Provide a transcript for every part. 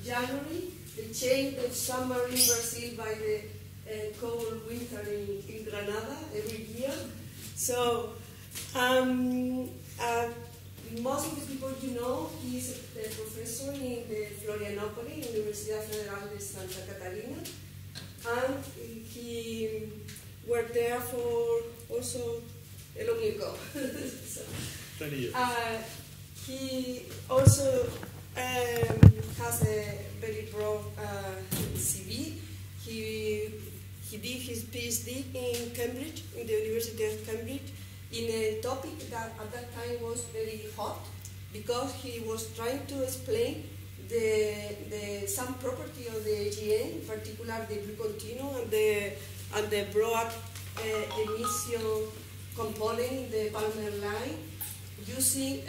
January, they change the summer in Brazil by the cold winter in Granada every year. So most of the people you know, he's a professor in the Florianópolis, Universidad Federal de Santa Catarina, and he worked there for also a long ago. So, 20 years. He also has a very broad CV. He did his PhD in Cambridge, in the University of Cambridge, in a topic that at that time was very hot, because he was trying to explain some property of the AGN, in particular the blue continuum and the broad emission component in the Palmer line, using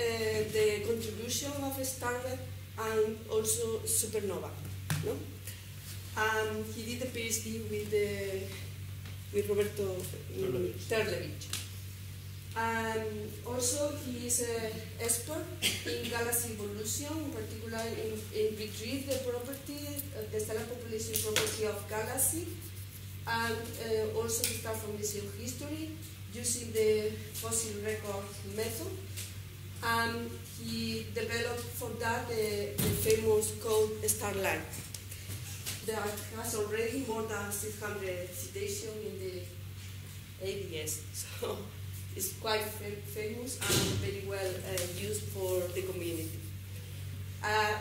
the contribution of a starlet and also supernova. No? He did a PhD with Roberto Cid. Also, he is an expert in galaxy evolution, in particular in retrieve the property, the stellar population property of galaxy, and also the star formation history using the fossil record method. And he developed for that the famous code Starlight that has already more than 600 citations in the ADS. So it's quite famous and very well used for the community.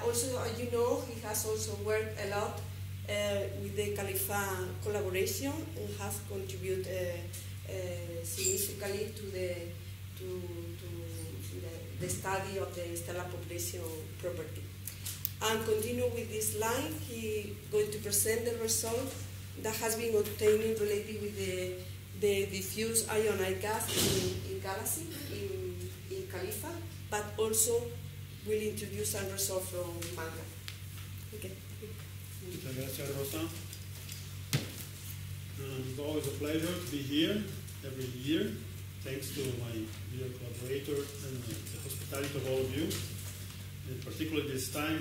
Also, as you know, he has also worked a lot with the Khalifa collaboration and has contributed significantly to the study of the stellar population property. And continue with this line, he going to present the result that has been obtained related with the diffuse ionized gas in galaxy, in Khalifa, but also will introduce some result from Manga. Okay. Muchas gracias, Rosa. It's always a pleasure to be here every year. Thanks to my dear collaborator and the hospitality of all of you. In particular this time,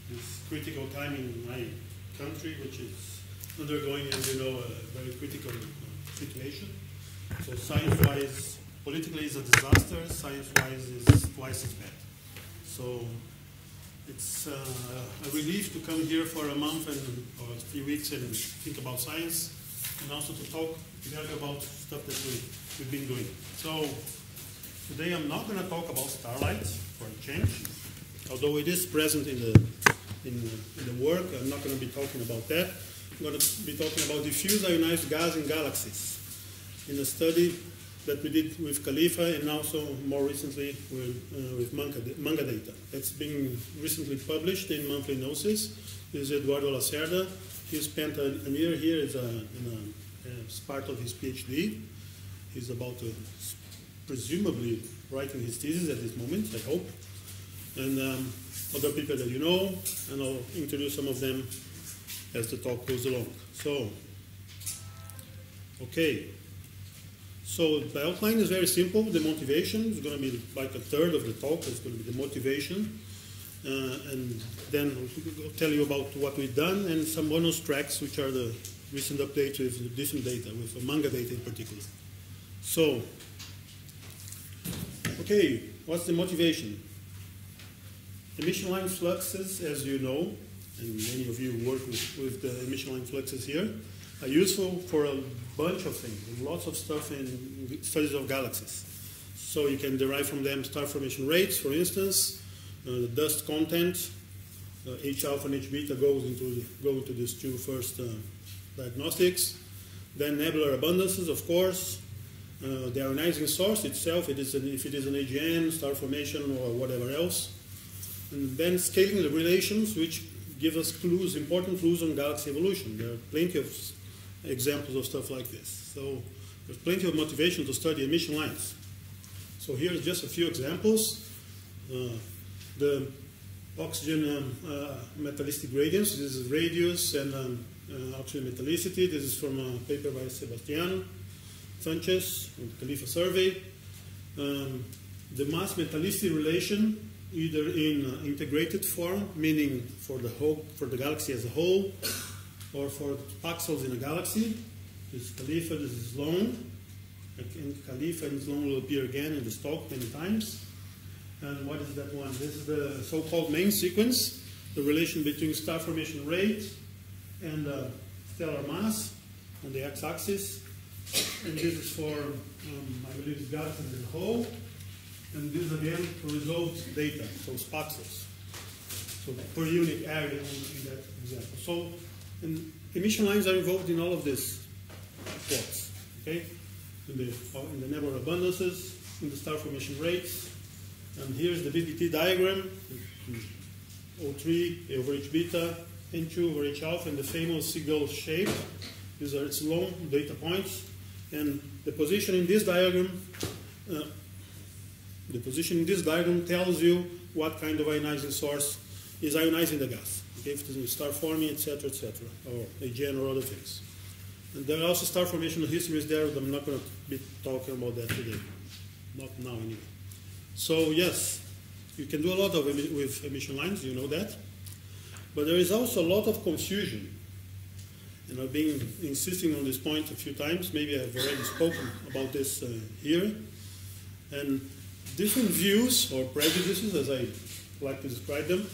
this critical time in my country, which is undergoing, as you know, a very critical situation. So science-wise, politically it's a disaster, science-wise is twice as bad. So it's a relief to come here for a month or 3 weeks and think about science, and also to talk together about stuff that we've been doing. So today I'm not going to talk about starlight for a change, although it is present in the work. I'm not going to be talking about that. I'm going to be talking about diffuse ionized gas in galaxies in a study that we did with Khalifa and also more recently with Manga data. It's been recently published in Monthly Gnosis. This is Eduardo Lacerda. He spent a year here as part of his PhD. He's about to presumably writing his thesis at this moment, I hope. And other people that you know, and I'll introduce some of them as the talk goes along. So, okay. So the outline is very simple. The motivation is going to be like a third of the talk. It's going to be the motivation. And then I'll tell you about what we've done and some bonus tracks, which are the recent updates with different data, with Manga data in particular. So, okay, what's the motivation? Emission line fluxes, as you know, and many of you work with the emission line fluxes here, are useful for a bunch of things, lots of stuff in studies of galaxies. So you can derive from them star formation rates, for instance, the dust content, H alpha and H beta go into these two first diagnostics. Then nebular abundances, of course, the ionizing source itself, if it is an AGN, star formation, or whatever else. And then scaling the relations, which give us clues, important clues on galaxy evolution. There are plenty of examples of stuff like this. So there's plenty of motivation to study emission lines. So here's just a few examples. The oxygen metallicity gradients. This is radius and oxygen metallicity. This is from a paper by Sebastián Sánchez on the Khalifa survey. The mass metallicity relation either in integrated form, meaning for the galaxy as a whole, or for pixels in a galaxy. This is Khalifa, this is Sloan. And Khalifa and Sloan will appear again in the talk many times. And what is that one? This is the so-called main sequence, the relation between star formation rate and stellar mass on the x-axis. And this is for, I believe, it's galaxies as a whole. And this again resolved data, so pixels. So per unit area in that example. So emission lines are involved in all of these plots, okay? In the nebula abundances, in the star formation rates. And here's the Ddt diagram, O3 over H beta, N2 over H alpha, and the famous seagull shape. These are its long data points. And the position in this diagram tells you what kind of ionizing source is ionizing the gas. Okay, if it is star forming, etc., or AGN or other things. And there are also star formation histories there, but I'm not going to be talking about that today. Not now, anyway. So, yes, you can do a lot with emission lines, you know that. But there is also a lot of confusion. And I've been insisting on this point a few times. Maybe I've already spoken about this here. And different views or prejudices, as I like to describe them,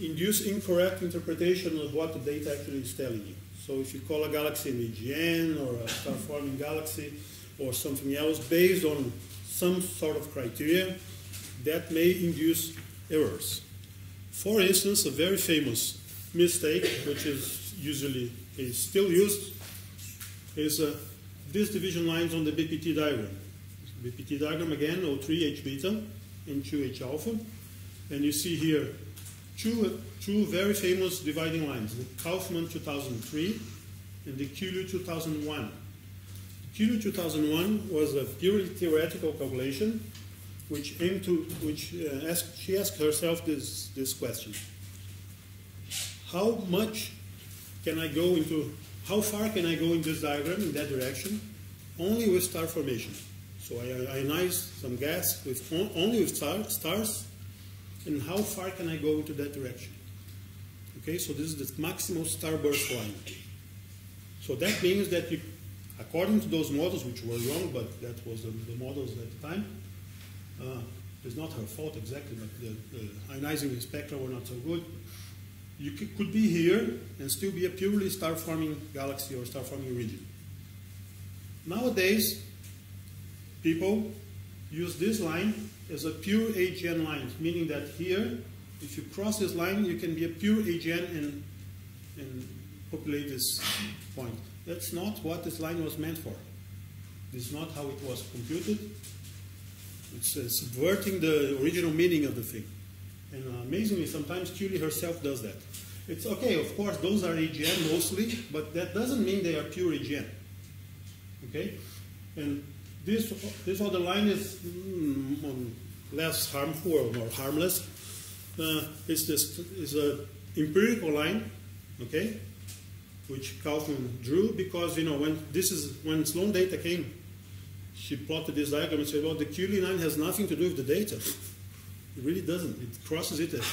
induce incorrect interpretation of what the data actually is telling you. So if you call a galaxy an AGN or a star-forming galaxy or something else based on some sort of criteria, that may induce errors. For instance, a very famous mistake, which is still used, is these division lines on the BPT diagram. BPT diagram again, O3 H beta and 2 H alpha. And you see here two very famous dividing lines, the Kaufman 2003 and the Kulu 2001. The Kulu 2001 was a purely theoretical calculation which she asked herself this question: how far can I go in this diagram in that direction only with star formation? So I ionized some gas only with stars, and how far can I go into that direction? Okay, so this is the maximal starburst line. So that means that according to those models, which were wrong, but that was the models at the time, it's not her fault exactly, but the ionizing spectra were not so good. You could be here and still be a purely star-forming galaxy or star-forming region. Nowadays, people use this line as a pure AGN line, meaning that here, if you cross this line, you can be a pure AGN and populate this point. That's not what this line was meant for. This is not how it was computed. It's subverting the original meaning of the thing. And amazingly, sometimes Curie herself does that. It's okay, of course, those are AGN mostly, but that doesn't mean they are pure AGN. Okay? And this other line is less harmful or more harmless. It's an empirical line, okay, which Kaufman drew because, you know, when Sloan data came, she plotted this diagram and said, well, the Curie line has nothing to do with the data. It really doesn't. It crosses it at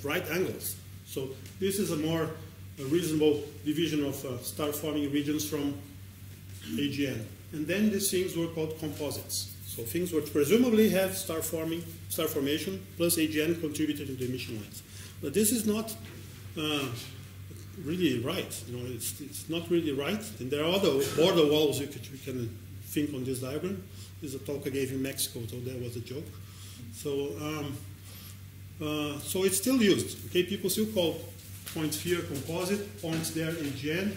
right angles. So this is a more reasonable division of star-forming regions from AGN. And then these things were called composites. So things which presumably have star formation plus AGN contributed to the emission lines. But this is not really right. You know, it's not really right. And there are other border walls we can think on this diagram. This is a talk I gave in Mexico, so that was a joke. So so it's still used. Okay, people still call points here composite, points there AGN.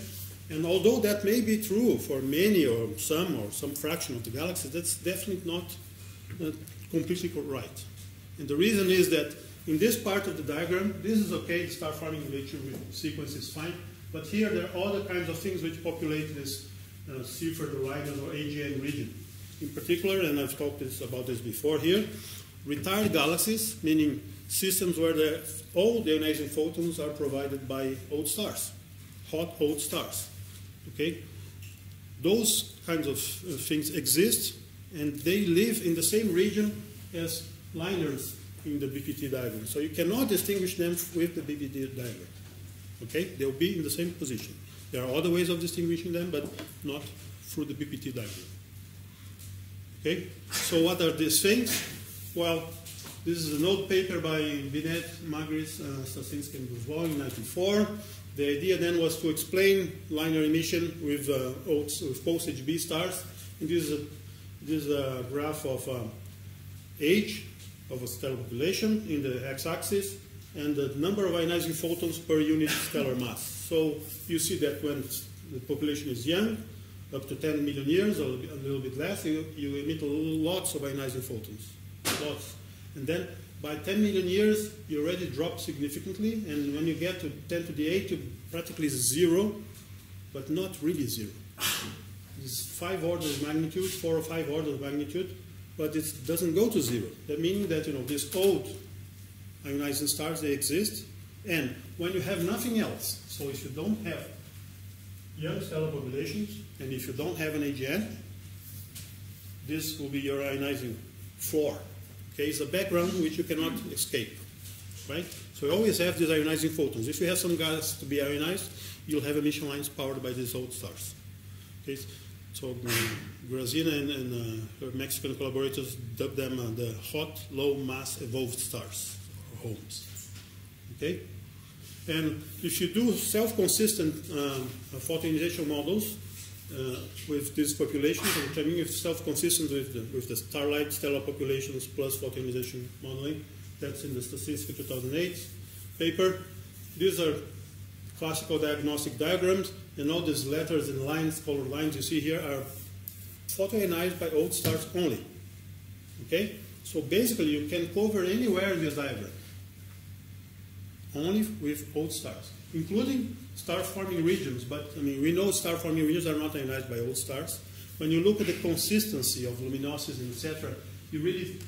And although that may be true for many or some fraction of the galaxies, that's definitely not completely right. And the reason is that in this part of the diagram, this is okay, the star forming sequence is fine, but here there are other kinds of things which populate this Seifert-Huygens or AGN region. In particular, and I've talked about this before here, retired galaxies, meaning systems where all the ionizing photons are provided by old stars, hot old stars. Okay, those kinds of things exist, and they live in the same region as liners in the BPT diagram. So you cannot distinguish them with the BPT diagram. Okay? They'll be in the same position. There are other ways of distinguishing them, but not through the BPT diagram. Okay? So what are these things? Well, this is an old paper by Binet, Magris, Stasinski, and Bourgeois in 1994. The idea then was to explain linear emission with post-HB stars. And this is a graph of age of a stellar population in the x-axis and the number of ionizing photons per unit stellar mass. So you see that when the population is young, up to 10 million years or a little bit less, you emit lots of ionizing photons. Lots. And then by 10 million years, you already drop significantly, and when you get to 10 to the 8, you practically zero, but not really zero. It's 5 orders of magnitude, 4 or 5 orders of magnitude, but it doesn't go to zero. That means that these old ionizing stars, they exist, and when you have nothing else, so if you don't have young stellar populations, and if you don't have an AGN, this will be your ionizing floor. Okay, it's a background which you cannot escape, right? So you always have these ionizing photons. If you have some gas to be ionized, you'll have emission lines powered by these old stars. Okay, so Grazina and her Mexican collaborators dubbed them the hot, low mass evolved stars, or HOMES. Okay, and if you do self-consistent photoionization models with these populations, which I mean if self-consistent with the starlight stellar populations plus photoionization modeling, that's in the Stasinski 2008 paper. These are classical diagnostic diagrams, and all these letters and lines, colored lines you see here are photoionized by old stars only. Okay? So basically you can cover anywhere in this diagram, only with old stars, including star-forming regions, but I mean, we know star-forming regions are not ionized by old stars. When you look at the consistency of luminosities, etc., you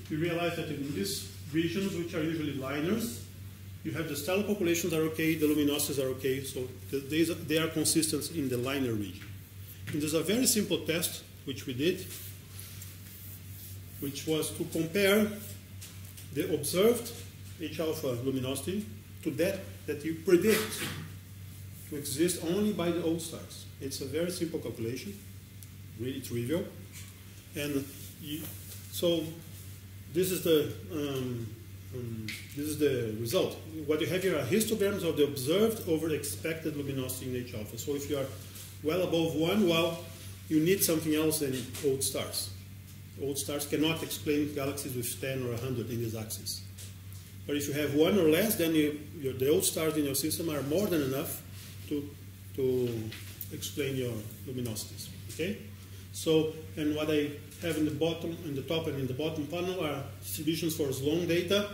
realize that in these regions, which are usually liners, you have the stellar populations are okay, the luminosities are okay, so they are consistent in the liner region. And there's a very simple test which we did, which was to compare the observed H-alpha luminosity to that you predict to exist only by the old stars. It's a very simple calculation, really trivial. And so this is the result. What you have here are histograms of the observed over expected luminosity in H-alpha. So if you are well above 1, well, you need something else than old stars. Old stars cannot explain galaxies with 10 or 100 in this axis. But if you have 1 or less, then the old stars in your system are more than enough to explain your luminosities. Okay? So, and what I have in the bottom, in the top and in the bottom panel are distributions for Sloan data.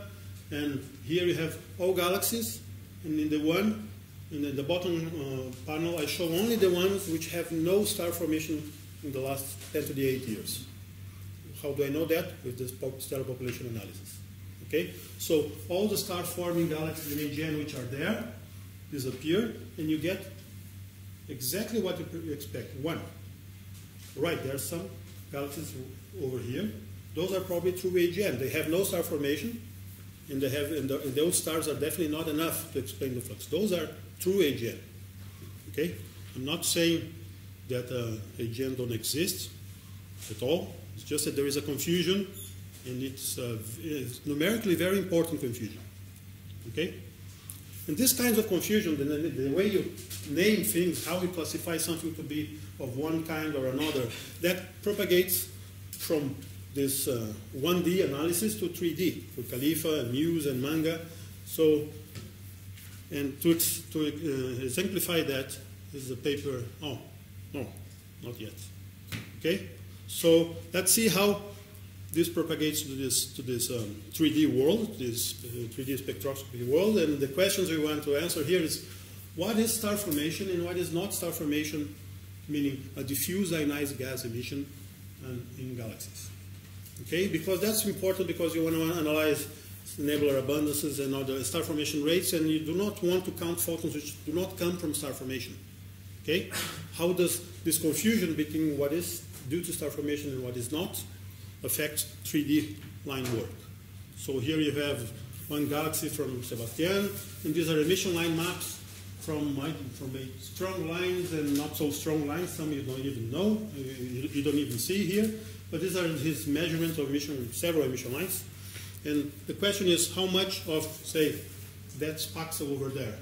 And here you have all galaxies, and in the bottom panel I show only the ones which have no star formation in the last 10 to the 8 years. How do I know that? With this stellar population analysis. Okay? So all the star-forming galaxies in AGN which are there disappear, and you get exactly what you expect. 1. Right, there are some galaxies over here. Those are probably true AGN. They have no star formation, and those stars are definitely not enough to explain the flux. Those are true AGN. Okay? I'm not saying that AGN don't exist at all. It's just that there is a confusion, and it's numerically very important confusion. Okay? And this kind of confusion, the way you name things, how you classify something to be of one kind or another, that propagates from this 1D analysis to 3D, for Khalifa and Muse and Manga. So, and to exemplify that, this is a paper, oh, no, not yet. Okay? So let's see how this propagates to this 3D world, this 3D spectroscopy world. And the questions we want to answer here is, what is star formation and what is not star formation, meaning a diffuse ionized gas emission in galaxies? Okay, because that's important, because you want to analyze nebular abundances and other star formation rates, and you do not want to count photons which do not come from star formation. Okay, how does this confusion between what is due to star formation and what is not affect 3D line work? So here you have one galaxy from Sebastian, and these are emission line maps from strong lines and not so strong lines. Some you don't even know, you don't even see here. But these are his measurements of several emission lines. And the question is how much of, say, that spaxel over there,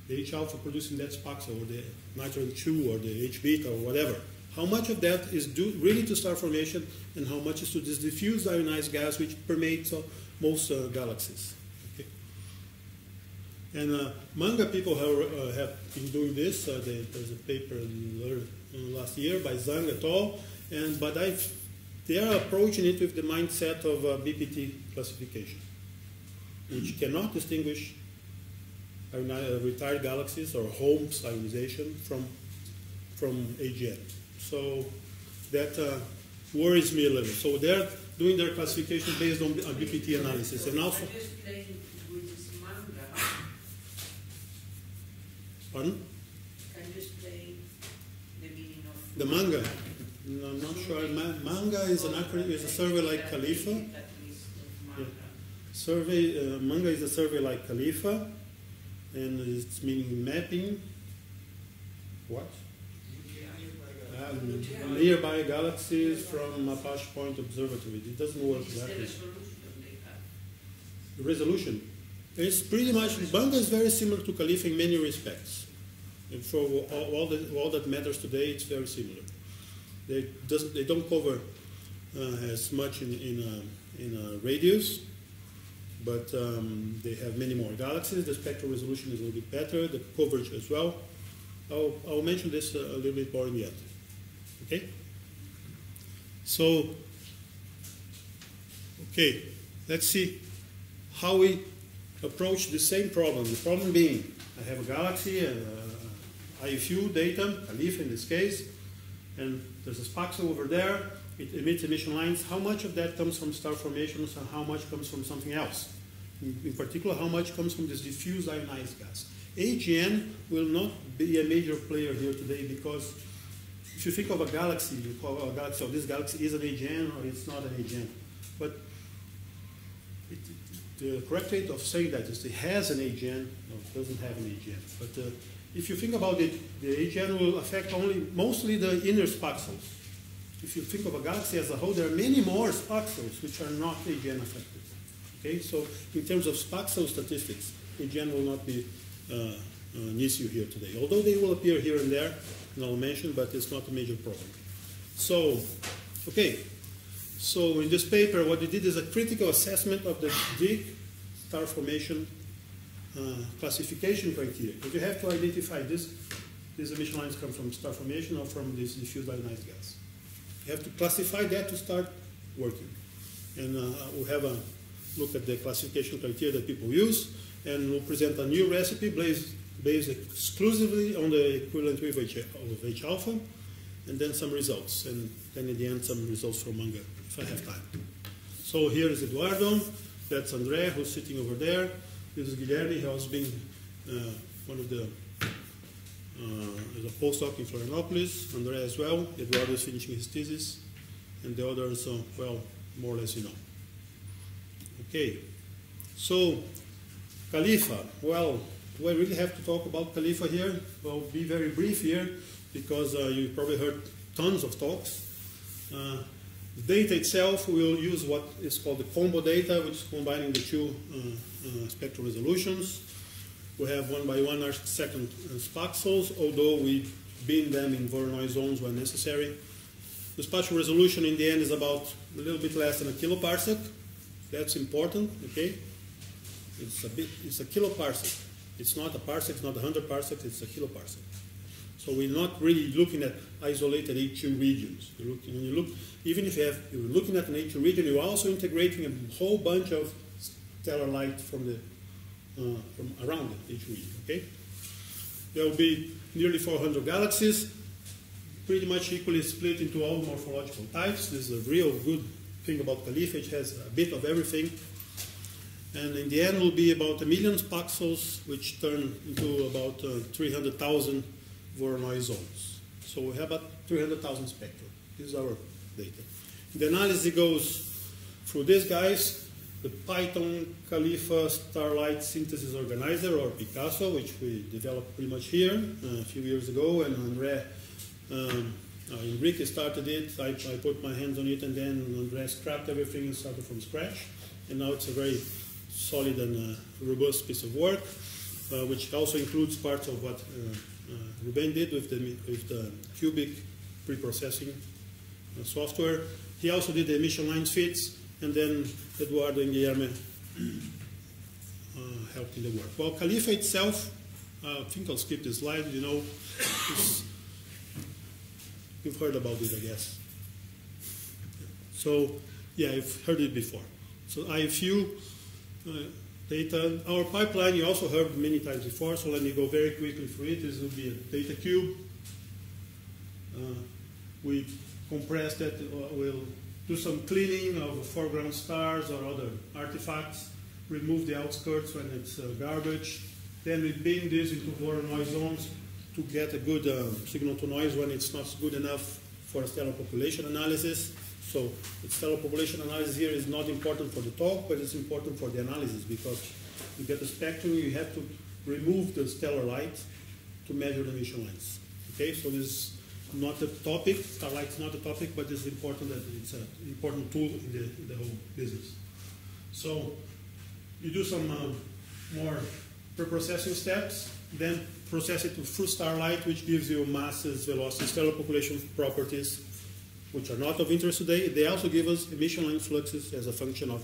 the H alpha producing that spaxel, or the nitrogen 2 or the H beta or whatever, how much of that is due really to star formation and how much is to this diffused ionized gas which permeates most galaxies. Okay. And Manga people have been doing this. There's a paper last year by Zhang et al. But they are approaching it with the mindset of BPT classification, which cannot distinguish retired galaxies or Holmes ionization from AGN. So that worries me a little. So they're doing their classification based on BPT analysis. And also, Can you explain which is Manga? pardon? Can you explain the meaning of The Manga. No, I'm not sure. Manga is an acronym. Is a survey like Khalifa. Yeah. Manga is a survey like Khalifa, and it's meaning mapping. What? Nearby galaxies from Apache Point Observatory. It doesn't work exactly. The resolution. It's pretty much, Manga is very similar to Khalifa in many respects. And for all that matters today, it's very similar. They don't cover as much in radius, but they have many more galaxies. The spectral resolution is a little bit better, the coverage as well. I'll mention this a little bit more in the end. Okay? So, okay, let's see how we approach the same problem. The problem being, I have a galaxy, IFU data, Khalifa in this case, and there's a spaxel over there, it emits emission lines. How much of that comes from star formations and how much comes from something else? In particular, how much comes from this diffused ionized gas? AGN will not be a major player here today because if you think of a galaxy, you call a galaxy, oh, this galaxy is an AGN or it's not an AGN. But the correct way of saying that is it has an AGN, no, it doesn't have an AGN. But if you think about it, the AGN will affect mostly the inner spaxels. If you think of a galaxy as a whole, there are many more spaxels which are not AGN affected. Okay, so in terms of spaxel statistics, AGN will not be an issue here today. Although they will appear here and there, and I'll mention, but it's not a major problem. So, okay. So in this paper, what we did is a critical assessment of the Ddt star formation classification criteria. Because you have to identify these emission lines come from star formation or from this diffused ionized gas. You have to classify that to start working. And we'll have a look at the classification criteria that people use, and we'll present a new recipe based exclusively on the equivalent wave of H alpha, and then some results, and then in the end some results from Manga, if I have time. So here is Eduardo, that's Andrea, who's sitting over there. This is Guilherme, who has been one of the, is a postdoc in Florianopolis, Andrea as well. Eduardo is finishing his thesis, and the others, well, more or less you know. Okay, so Khalifa, well, do I really have to talk about Khalifa here? Well, be very brief here, because you probably heard tons of talks. The data itself will use what is called the combo data, which is combining the two spectral resolutions. We have 1 by 1 arc-second spaxels, although we bin them in Voronoi zones when necessary. The spatial resolution in the end is about a little bit less than a kiloparsec. That's important, okay? It's a kiloparsec. It's not a parsec, it's not 100 parsecs, it's a kiloparsec. So we're not really looking at isolated H2 regions. When you look, even if you're looking at an H2 region, you're also integrating a whole bunch of stellar light from around the H2 region, okay? There will be nearly 400 galaxies, pretty much equally split into all morphological types. This is a real good thing about Khalifa. It has a bit of everything. And in the end will be about 1 million spaxels, which turn into about 300,000 Voronoi zones. So we have about 300,000 spectra. This is our data. The analysis goes through these guys, the Python Khalifa Starlight Synthesis Organizer, or Picasso, which we developed pretty much here a few years ago, and Enrique started it. I put my hands on it, and then André scrapped everything and started from scratch. And now it's a very solid and robust piece of work, which also includes parts of what Ruben did with the cubic preprocessing software. He also did the emission lines fits, and then Eduardo and Guilherme helped in the work. Well, Khalifa itself, I think I'll skip this slide. You know, you've heard about it, I guess. So, yeah, you've heard it before. So IFU data. Our pipeline you also heard many times before, so let me go very quickly through it. This will be a data cube. We compress that, we'll do some cleaning of foreground stars or other artifacts, remove the outskirts when it's garbage. Then we beam this into lower noise zones to get a good signal to noise when it's not good enough for a stellar population analysis. So the stellar population analysis here is not important for the talk, but it's important for the analysis, because you get the spectrum, you have to remove the stellar light to measure the emission lines. Okay, so this is not a topic, starlight is not a topic, but it's important that it's an important tool in the whole business. So you do some more preprocessing steps, then process it to full starlight, which gives you masses, velocity, stellar population properties, which are not of interest today. They also give us emission line fluxes as a function of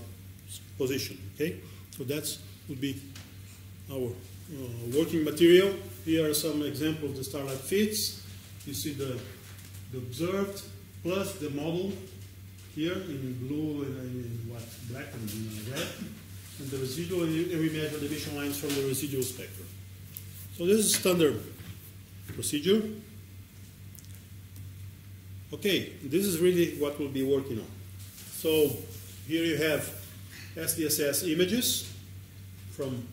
position. Okay, so that would be our working material. Here are some examples of the starlight fits. You see the observed plus the model here in blue and in what, black and red, and the residual, and we measure the emission lines from the residual spectrum. So this is standard procedure. Okay, this is really what we'll be working on. So here you have SDSS images from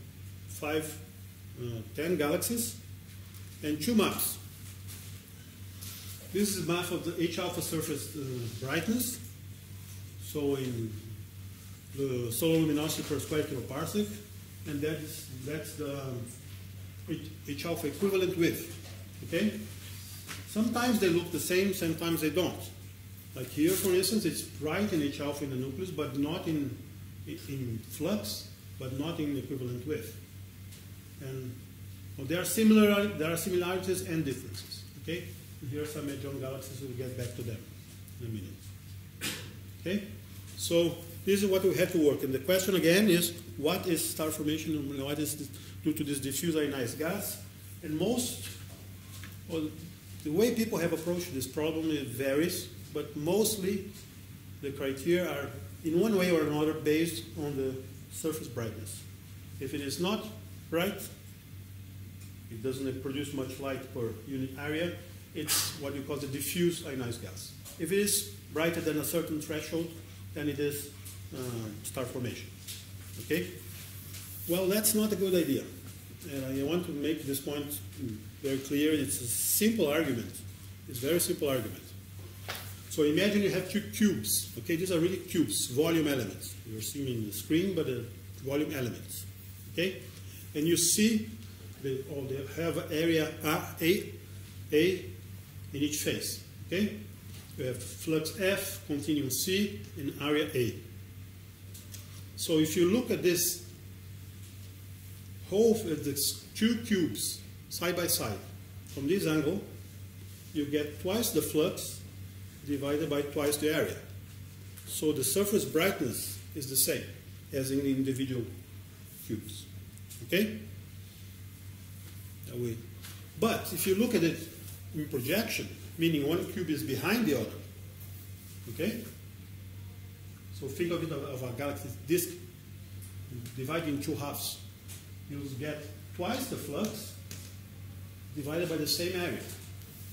10 galaxies and 2 maps. This is a map of the H-alpha surface brightness. So in the solar luminosity per square kiloparsec, and that's the H-alpha equivalent width. Okay. Sometimes they look the same, sometimes they don't. Like here, for instance, it's bright in H-alpha in the nucleus, but not in flux, but not in equivalent width. And well, there are similarities and differences. Okay, and here are some Edge-on galaxies. We'll get back to them in a minute. Okay, so this is what we have to work. And the question again is, what is star formation and what is due to this diffuse ionized gas? And the way people have approached this problem, it varies, but mostly the criteria are in one way or another based on the surface brightness. If it is not bright, it doesn't produce much light per unit area, it's what you call the diffuse ionized gas. If it is brighter than a certain threshold, then it is star formation. Okay? Well, that's not a good idea. And I want to make this point very clear. It's a simple argument. It's a very simple argument. So imagine you have 2 cubes. Okay, these are really cubes, volume elements. You're seeing in the screen, but volume elements. Okay, and you see they have area A in each face. Okay, you have flux F, continuum C, and area A. So if you look at this whole, the 2 cubes side by side, from this angle, you get twice the flux divided by twice the area. So the surface brightness is the same as in the individual cubes. Okay? But if you look at it in projection, meaning one cube is behind the other, okay? So think of it of a galaxy disk divided in 2 halves. You'll get twice the flux divided by the same area.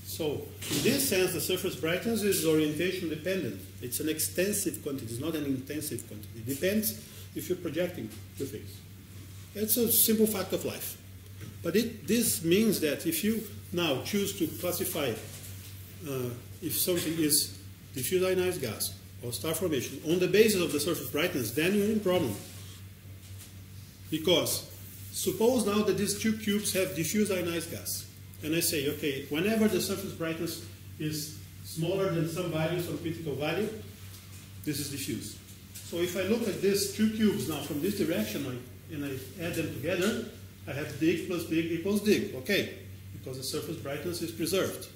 So in this sense, the surface brightness is orientation dependent. It's an extensive quantity, it's not an intensive quantity. It depends if you're projecting 2 things. It's a simple fact of life. But this means that if you now choose to classify if something is diffuse ionized gas or star formation on the basis of the surface brightness, then you're in problem. Because suppose now that these two cubes have diffuse ionized gas. And I say, okay, whenever the surface brightness is smaller than some value, some critical value, this is diffuse. So if I look at these two cubes now from this direction and I add them together, I have dig plus dig equals dig. Okay, because the surface brightness is preserved.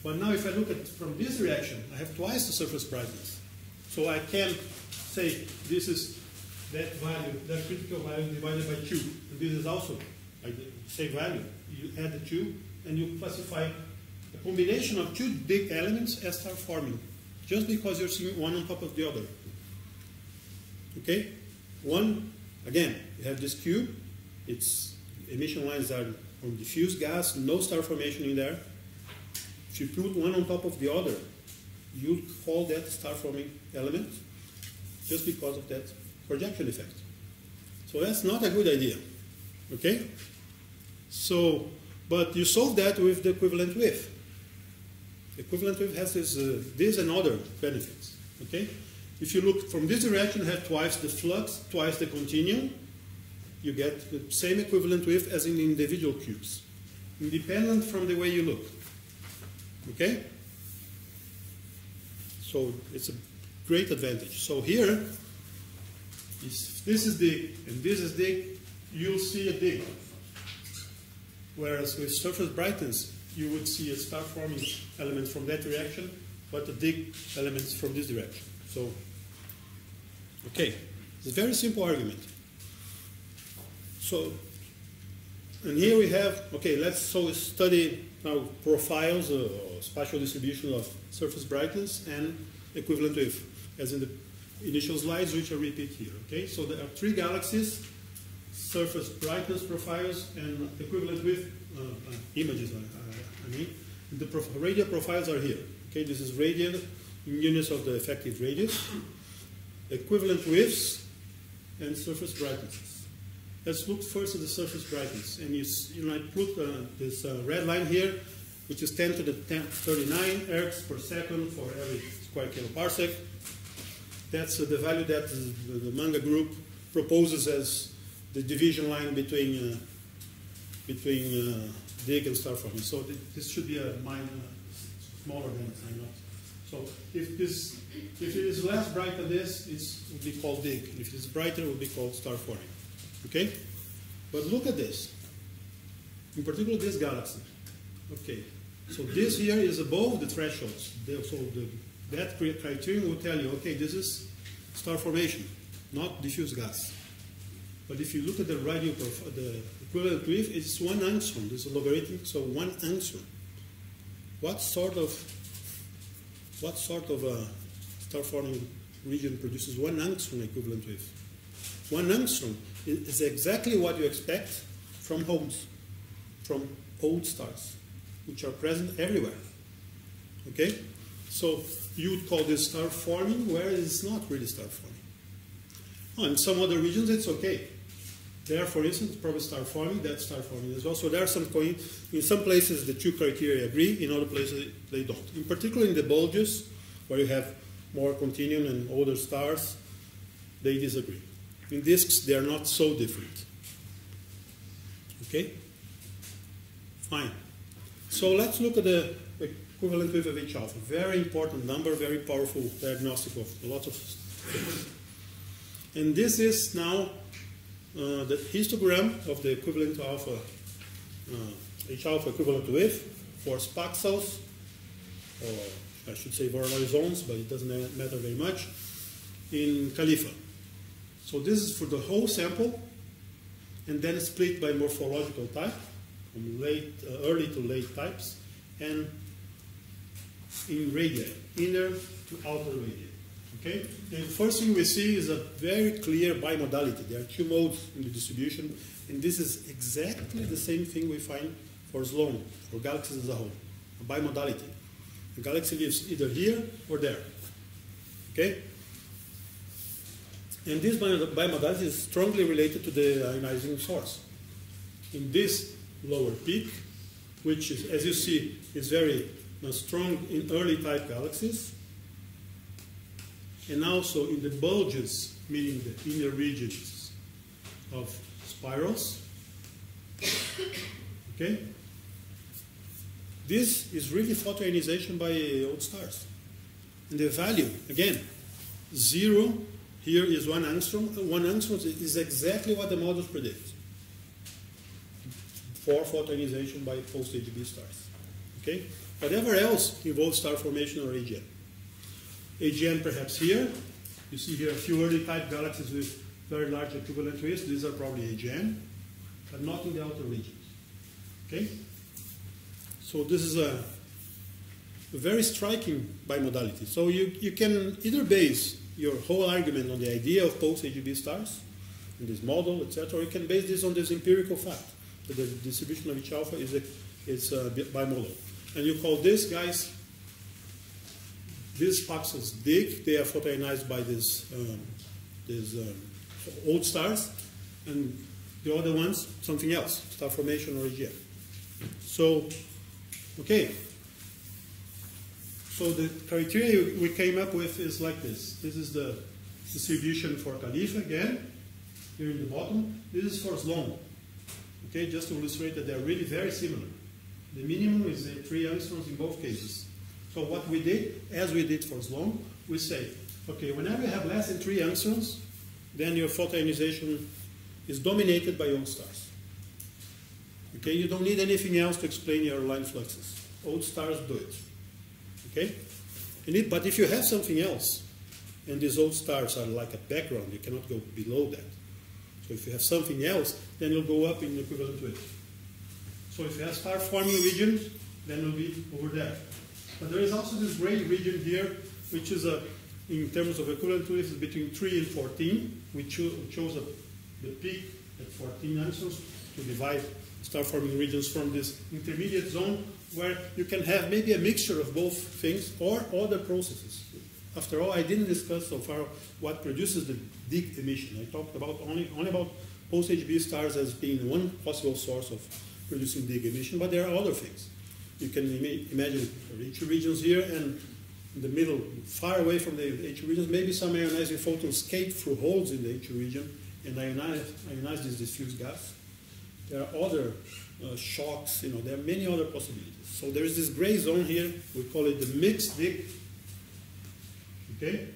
But now if I look at from this direction, I have twice the surface brightness. So I can say this is that value, that critical value divided by 2. And this is also like the same value. You add the 2 and you classify a combination of two dig elements as star forming, just because you're seeing one on top of the other. Okay? One, again, you have this cube. Its emission lines are on diffuse gas, no star formation in there. If you put one on top of the other, you call that star forming element just because of that projection effect. So that's not a good idea. Okay? So, but you solve that with the equivalent width. The equivalent width has this and other benefits. Okay? If you look from this direction, you have twice the flux, twice the continuum. You get the same equivalent width as in individual cubes, independent from the way you look. Okay? So it's a great advantage. So here, if this is dig and this is dig, you'll see a dig. Whereas with surface brightness, you would see a star forming element from that direction, but the dig elements from this direction. So, okay, it's a very simple argument. So, and here we have, okay, let's study now profiles or spatial distribution of surface brightness and equivalent width, as in the initial slides, which I repeat here. Okay, so there are 3 galaxies, surface brightness profiles, and equivalent width images. I mean, the radial profiles are here. Okay, this is radian in units of the effective radius, equivalent widths, and surface brightnesses. Let's look first at the surface brightness, and you might put this red line here, which is 10 to the 39 ergs per second for every square kiloparsec. That's the value that the Manga group proposes as the division line between dig and star forming. So this should be a smaller than sign up. So if it is less bright than this, it would be called dig. If it is brighter, it would be called star forming. Okay? But look at this. In particular, this galaxy. Okay. So this here is above the thresholds. So that criterion will tell you, okay, this is star formation, not diffuse gas. But if you look at the radial profile, the equivalent width, it's 1 angstrom. This is logarithmic, so 1 angstrom. What sort of star forming region produces 1 angstrom equivalent width? 1 angstrom is exactly what you expect from homes, from old stars, which are present everywhere. Okay? So you would call this star forming, whereas it's not really star forming. Oh, in some other regions, it's okay. There, for instance, probably star forming, that's star forming as well. So there are in some places the 2 criteria agree, in other places they don't. In particular in the bulges, where you have more continuum and older stars, they disagree. In disks, they are not so different. Okay? Fine. So let's look at the equivalent width of H alpha. Very important number, very powerful diagnostic of lots of things. And this is now the histogram of the equivalent alpha, H alpha equivalent width for spaxels, or I should say Voronoi zones, but it doesn't matter very much, in Khalifa. So this is for the whole sample, and then split by morphological type, from early to late types, and in radii, inner to outer radii. Okay? And the first thing we see is a very clear bimodality. There are 2 modes in the distribution, and this is exactly the same thing we find for Sloan, for galaxies as a whole, a bimodality. The galaxy lives either here or there. Okay? And this bimodality is strongly related to the ionizing source. In this lower peak, which is, as you see, is very strong in early type galaxies, and also in the bulges, meaning the inner regions of spirals. Okay? This is really photoionization by old stars. And the value, again, 0 here is 1 angstrom. 1 angstrom is exactly what the models predict for photoionization by post-AGB stars. Okay? Whatever else involves star formation or AGN. AGN perhaps here. You see here a few early type galaxies with very large equivalent widths. These are probably AGN, but not in the outer regions. Okay? So this is a very striking bimodality. So you can either base your whole argument on the idea of post-AGB stars, in this model, etc., or you can base this on this empirical fact that the distribution of H alpha is bimodal. And you call this, guys, these pixels dig. They are photoionized by these old stars, and the other ones, something else, star formation or AGN. So, okay. So the criteria we came up with is like this. This is the distribution for Khalifa again, here in the bottom. This is for Sloan. Okay, just to illustrate that they're really very similar. The minimum is 3 angstroms in both cases. So what we did, as we did for Sloan, we say, okay, whenever you have less than 3 angstroms, then your photoionization is dominated by old stars. Okay, you don't need anything else to explain your line fluxes. Old stars do it. Okay? But if you have something else, and these old stars are like a background, you cannot go below that. So if you have something else, then you'll go up in equivalent width. So if you have star-forming regions, then it'll be over there. But there is also this gray region here, which is, in terms of equivalent width, is between 3 and 14. We chose the peak at 14 angstroms to divide star-forming regions from this intermediate zone, where you can have maybe a mixture of both things or other processes. After all, I didn't discuss so far what produces the Ddt emission. I talked about only about post-HB stars as being one possible source of producing Ddt emission, but there are other things. You can imagine H regions here, and in the middle, far away from the H regions, maybe some ionizing photons escape through holes in the H region and ionize this diffuse gas. There are other shocks, there are many other possibilities. So there is this gray zone here, we call it the mixed Ddt. Okay?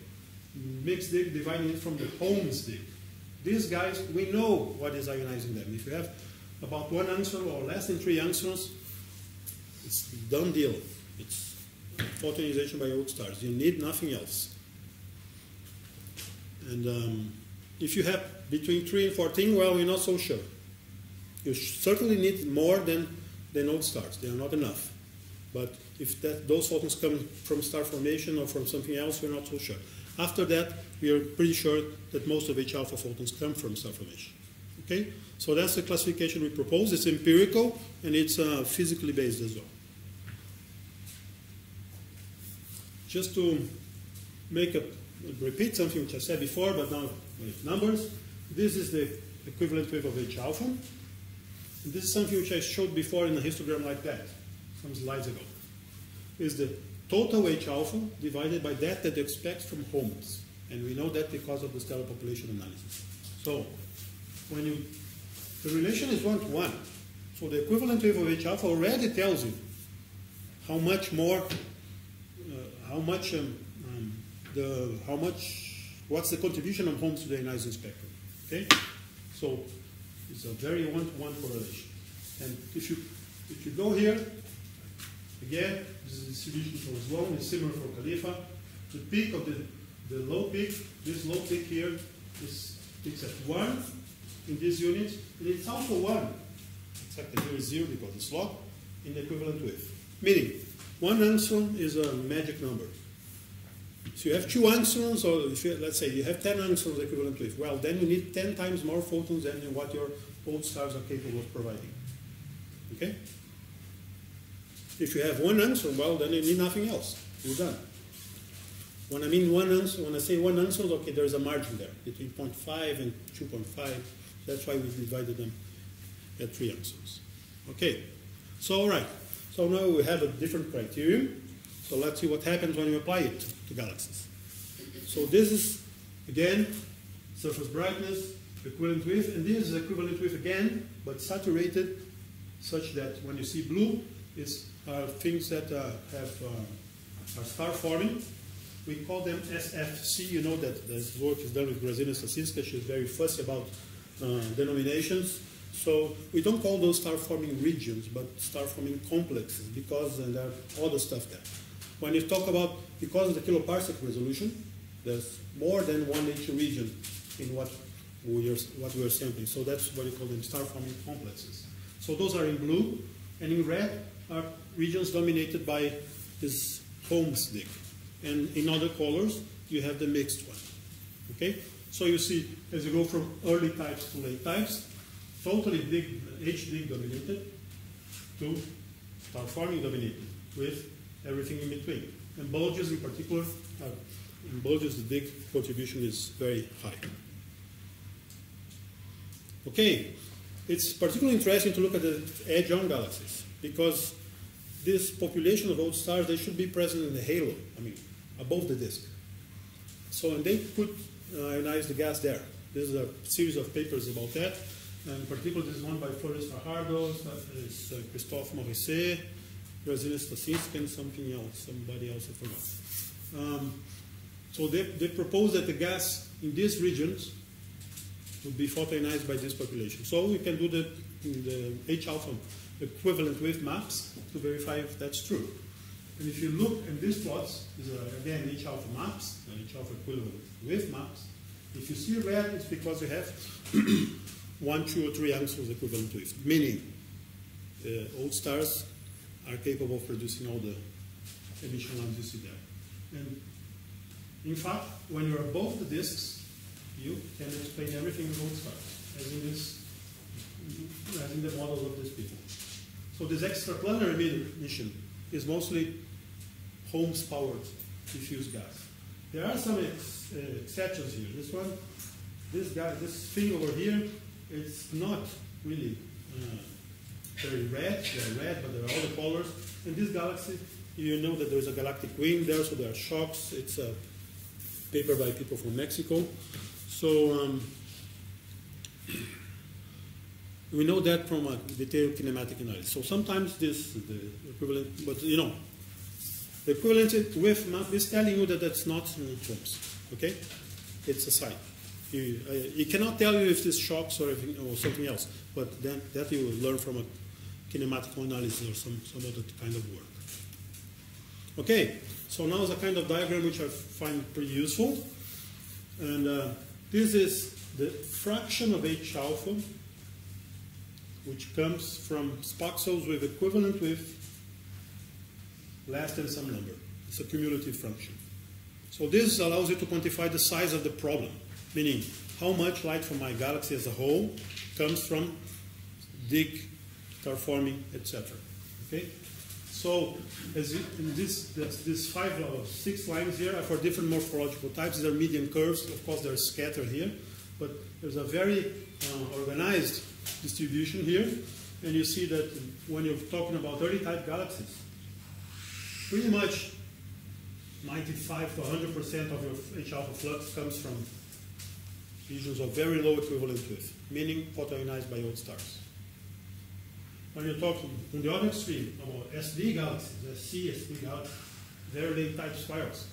Mixed Ddt dividing it from the Holmes Ddt. These guys, we know what is ionizing them. If you have about 1 angstrom or less than 3 angstroms, it's a done deal. It's photoionization by old stars. You need nothing else. And if you have between 3 and 14, well, we're not so sure. You certainly need more than old stars. They are not enough. But if those photons come from star formation or from something else, we're not so sure. After that, we are pretty sure that most of H alpha photons come from star formation. Okay? So that's the classification we propose. It's empirical, and it's physically based as well. Just to repeat something which I said before, but now with numbers, this is the equivalent wave of H alpha. And this is something which I showed before in a histogram like that, some slides ago. Is the total H alpha divided by that you expect from Holmes. And we know that because of the stellar population analysis. So, the relation is 1 to 1. So the equivalent wave of H alpha already tells you how much more, what's the contribution of Holmes to the ionizing spectrum. Okay? So, it's a very 1-to-1 correlation. And if you go here, again, this is the distribution for Sloan, it's similar for Khalifa. The peak of the low peak, this low peak here, is peaks at 1 in this unit, and it's also 1. Except that here is 0 because it's log in the equivalent width. Meaning, 1 angstrom is a magic number. So you have 2 angstroms, or if you, let's say you have 10 angstroms equivalent width, well, then you need 10 times more photons than what your old stars are capable of providing. Okay? If you have 1 angstrom, well, then you need nothing else. You're done. When I mean 1 angstrom, when I say 1 angstrom, okay, there's a margin there between 0.5 and 2.5. That's why we divided them at 3 angstroms. Okay. So, all right. So now we have a different criterion. So let's see what happens when you apply it to galaxies. so this is, again, surface brightness, equivalent width, and this is equivalent width again, but saturated, such that when you see blue, are things that are star forming. We call them SFC. You know that this work is done with Brazilian Estatística. She's very fussy about denominations. So we don't call those star-forming regions, but star-forming complexes, because there are other stuff there. When you talk about, because of the kiloparsec resolution, there's more than one H region in what we are sampling. So that's what you call them star-forming complexes. So those are in blue, and in red are regions dominated by this Holmes disk. And in other colors, you have the mixed one. Okay? So you see, as you go from early types to late types, totally big H-dig dominated to star-forming dominated, with everything in between. And bulges in particular, in bulges the dig contribution is very high. Okay, it's particularly interesting to look at the edge-on galaxies, because this population of old stars, they should be present in the halo, I mean, above the disk. So, and they put ionize the gas there. There's a series of papers about that. And in particular, this is one by Flores Fajardo, is Christophe Morisset, Brazilian Estatística, and somebody else I forgot. So they propose that the gas in these regions would be photoionized by this population. So we can do the H-alpha equivalent wave maps to verify if that's true. And if you look at these plots, these are again H-alpha maps, and H-alpha equivalent wave maps. If you see red, it's because you have 1, 2, or 3 angstroms equivalent width, meaning old stars are capable of producing all the emission lines you see there. And in fact, when you're above the disks, you can explain everything with old stars, as in the models of these people. So this extraplanar emission is mostly Holmes-powered diffuse gas. There are some exceptions here. This one, this thing over here, it's not really very red. They're red, but there are other colors. In this galaxy, you know that there's a galactic wing there, so there are shocks. It's a paper by people from Mexico. So we know that from a detailed kinematic analysis. So sometimes this is the equivalent, but you know, the equivalent with map is telling you that that's not in terms. Okay, it's a sign. You cannot tell you if this shocks or something else, but then that you will learn from a kinematic analysis or some other kind of work. Okay, so now is a kind of diagram which I find pretty useful, and this is the fraction of H alpha, which comes from spaxels with equivalent width less than some number. It's a cumulative fraction. So this allows you to quantify the size of the problem, meaning how much light from my galaxy as a whole comes from dig, star forming, etc. Okay? So as in this 5 or 6 lines here are for different morphological types. These are median curves. Of course, they're scattered here, but there's a very organized distribution here. And you see that when you're talking about early type galaxies, pretty much 95 to 100% of your H-alpha flux comes from regions of very low equivalent width, meaning photoionized by old stars. When you're talking on the other extreme about SD galaxies, SC, SD galaxies, very late type spirals,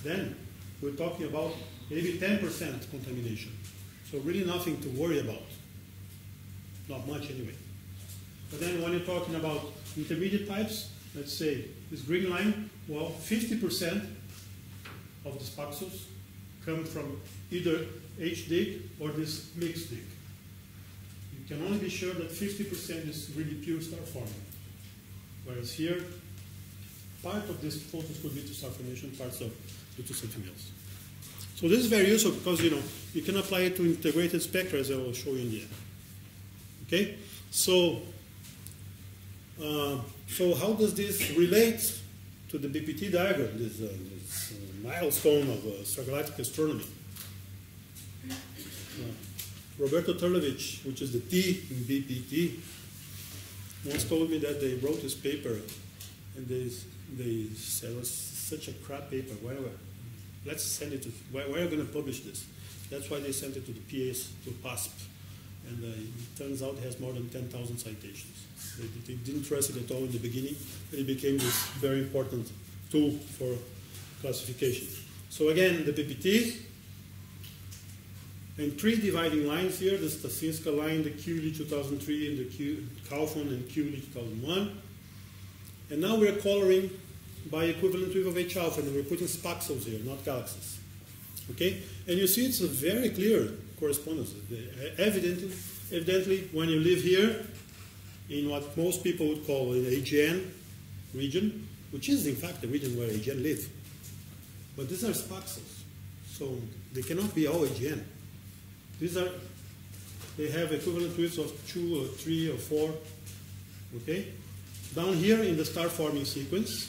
then we're talking about maybe 10% contamination. So really nothing to worry about. Not much anyway. But then when you're talking about intermediate types, let's say this green line, well, 50% of the spaxels come from either H-dig or this mixed dig. You can only be sure that 50% is really pure star forming. Whereas here, part of this photos could be to star formation, parts of due to something else. So this is very useful because you can apply it to integrated spectra, as I will show you in the end. Okay, so how does this relate to the BPT diagram, this milestone of extragalactic astronomy? Roberto Turlevich, which is the T in BPT, once told me that they wrote this paper and they said it was such a crap paper. Whatever. let's send it to, where are you going to publish this? That's why they sent it to the PAS, to PASP. And it turns out it has more than 10,000 citations. They didn't trust it at all in the beginning, but it became this very important tool for classification. So again, the PPT, and 3 dividing lines here, the Stasinska line, the Keeley 2003, and the Kaufman and Keeley 2001. And now we're coloring by equivalent width of H alpha, and we're putting spaxels here, not galaxies. Okay? And you see it's a very clear correspondence. Evidently, when you live here, in what most people would call the AGN region, which is in fact the region where AGN live. But these are spaxels, so they cannot be all AGN. They have equivalent widths of 2 or 3 or 4, okay? Down here in the star forming sequence,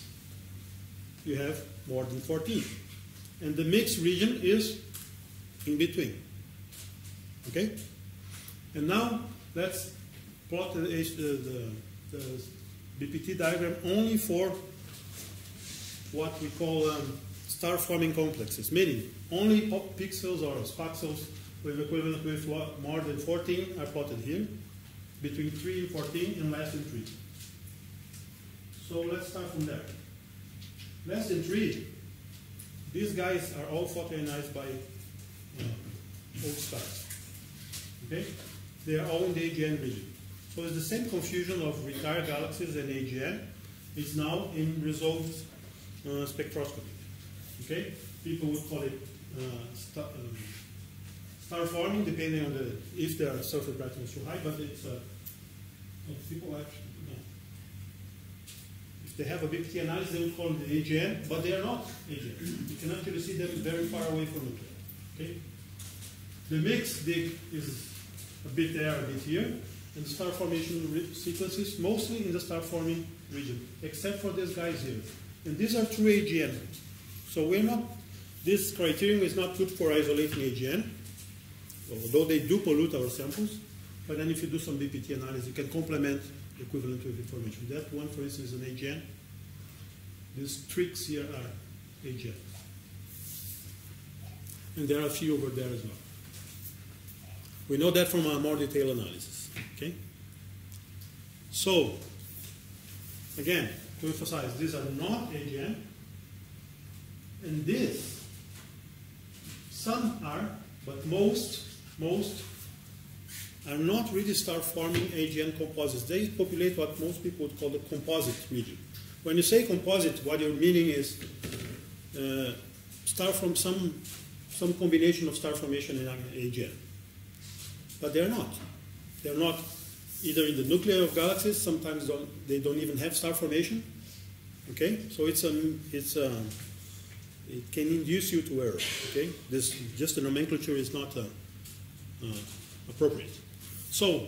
you have more than 14. And the mixed region is in between, okay? And now let's plot the BPT diagram only for what we call star forming complexes, meaning only pixels or spaxels with equivalent width more than 14 are plotted here, between 3 and 14 and less than 3. So let's start from there. Less than 3, these guys are all photoionized by old stars. Okay? They are all in the AGN region. So it's the same confusion of retired galaxies and AGN. It's now in resolved spectroscopy. Okay? People would call it star forming, depending on if their surface brightness is too high, but it's people actually, if they have a BPT analysis, they would call it the AGN, but they are not AGN. You can actually see them very far away from each other. Okay? The mixed dig is a bit there, a bit here, and the star formation sequences mostly in the star forming region, except for these guys here. And these are true AGN. So we're not, this criterion is not good for isolating AGN, although they do pollute our samples. But then if you do some BPT analysis, you can complement the equivalent with information. That one, for instance, is an AGN. These tricks here are AGN. And there are a few over there as well. We know that from a more detailed analysis. Okay? So, again, to emphasize, these are not AGN. And this, some are, but most are not really star-forming AGN composites. They populate what most people would call the composite region. When you say composite, what you're meaning is star from some combination of star formation and AGN. But they're not. They're not either in the nuclei of galaxies. Sometimes they don't even have star formation. Okay, so it can induce you to error. Okay, just the nomenclature is not appropriate. So,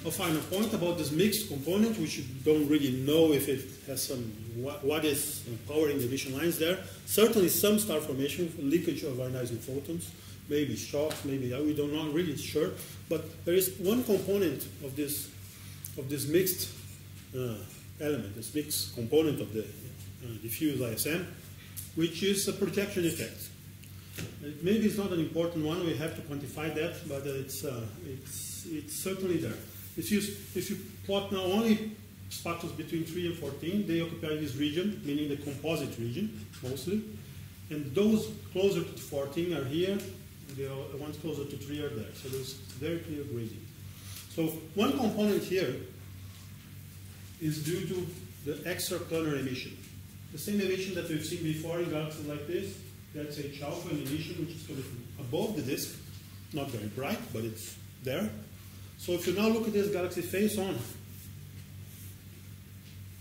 a final point about this mixed component, which you don't really know if it has some, what is powering the emission lines there. Certainly some star formation, leakage of ionizing photons, maybe shocks, maybe, we don't know, really sure. But there is one component of this mixed element, this mixed component of the diffuse ISM, which is a projection effect. Maybe it's not an important one, we have to quantify that, but it's certainly there. If you plot now only spaxels between 3 and 14, they occupy this region, meaning the composite region, mostly. And those closer to 14 are here, and the ones closer to 3 are there. So there's very clear grading. So one component here is due to the extraplanar emission. The same emission that we've seen before in galaxies like this. That's H alpha, an emission which is coming from above the disk. Not very bright, but it's there. So if you now look at this galaxy face on,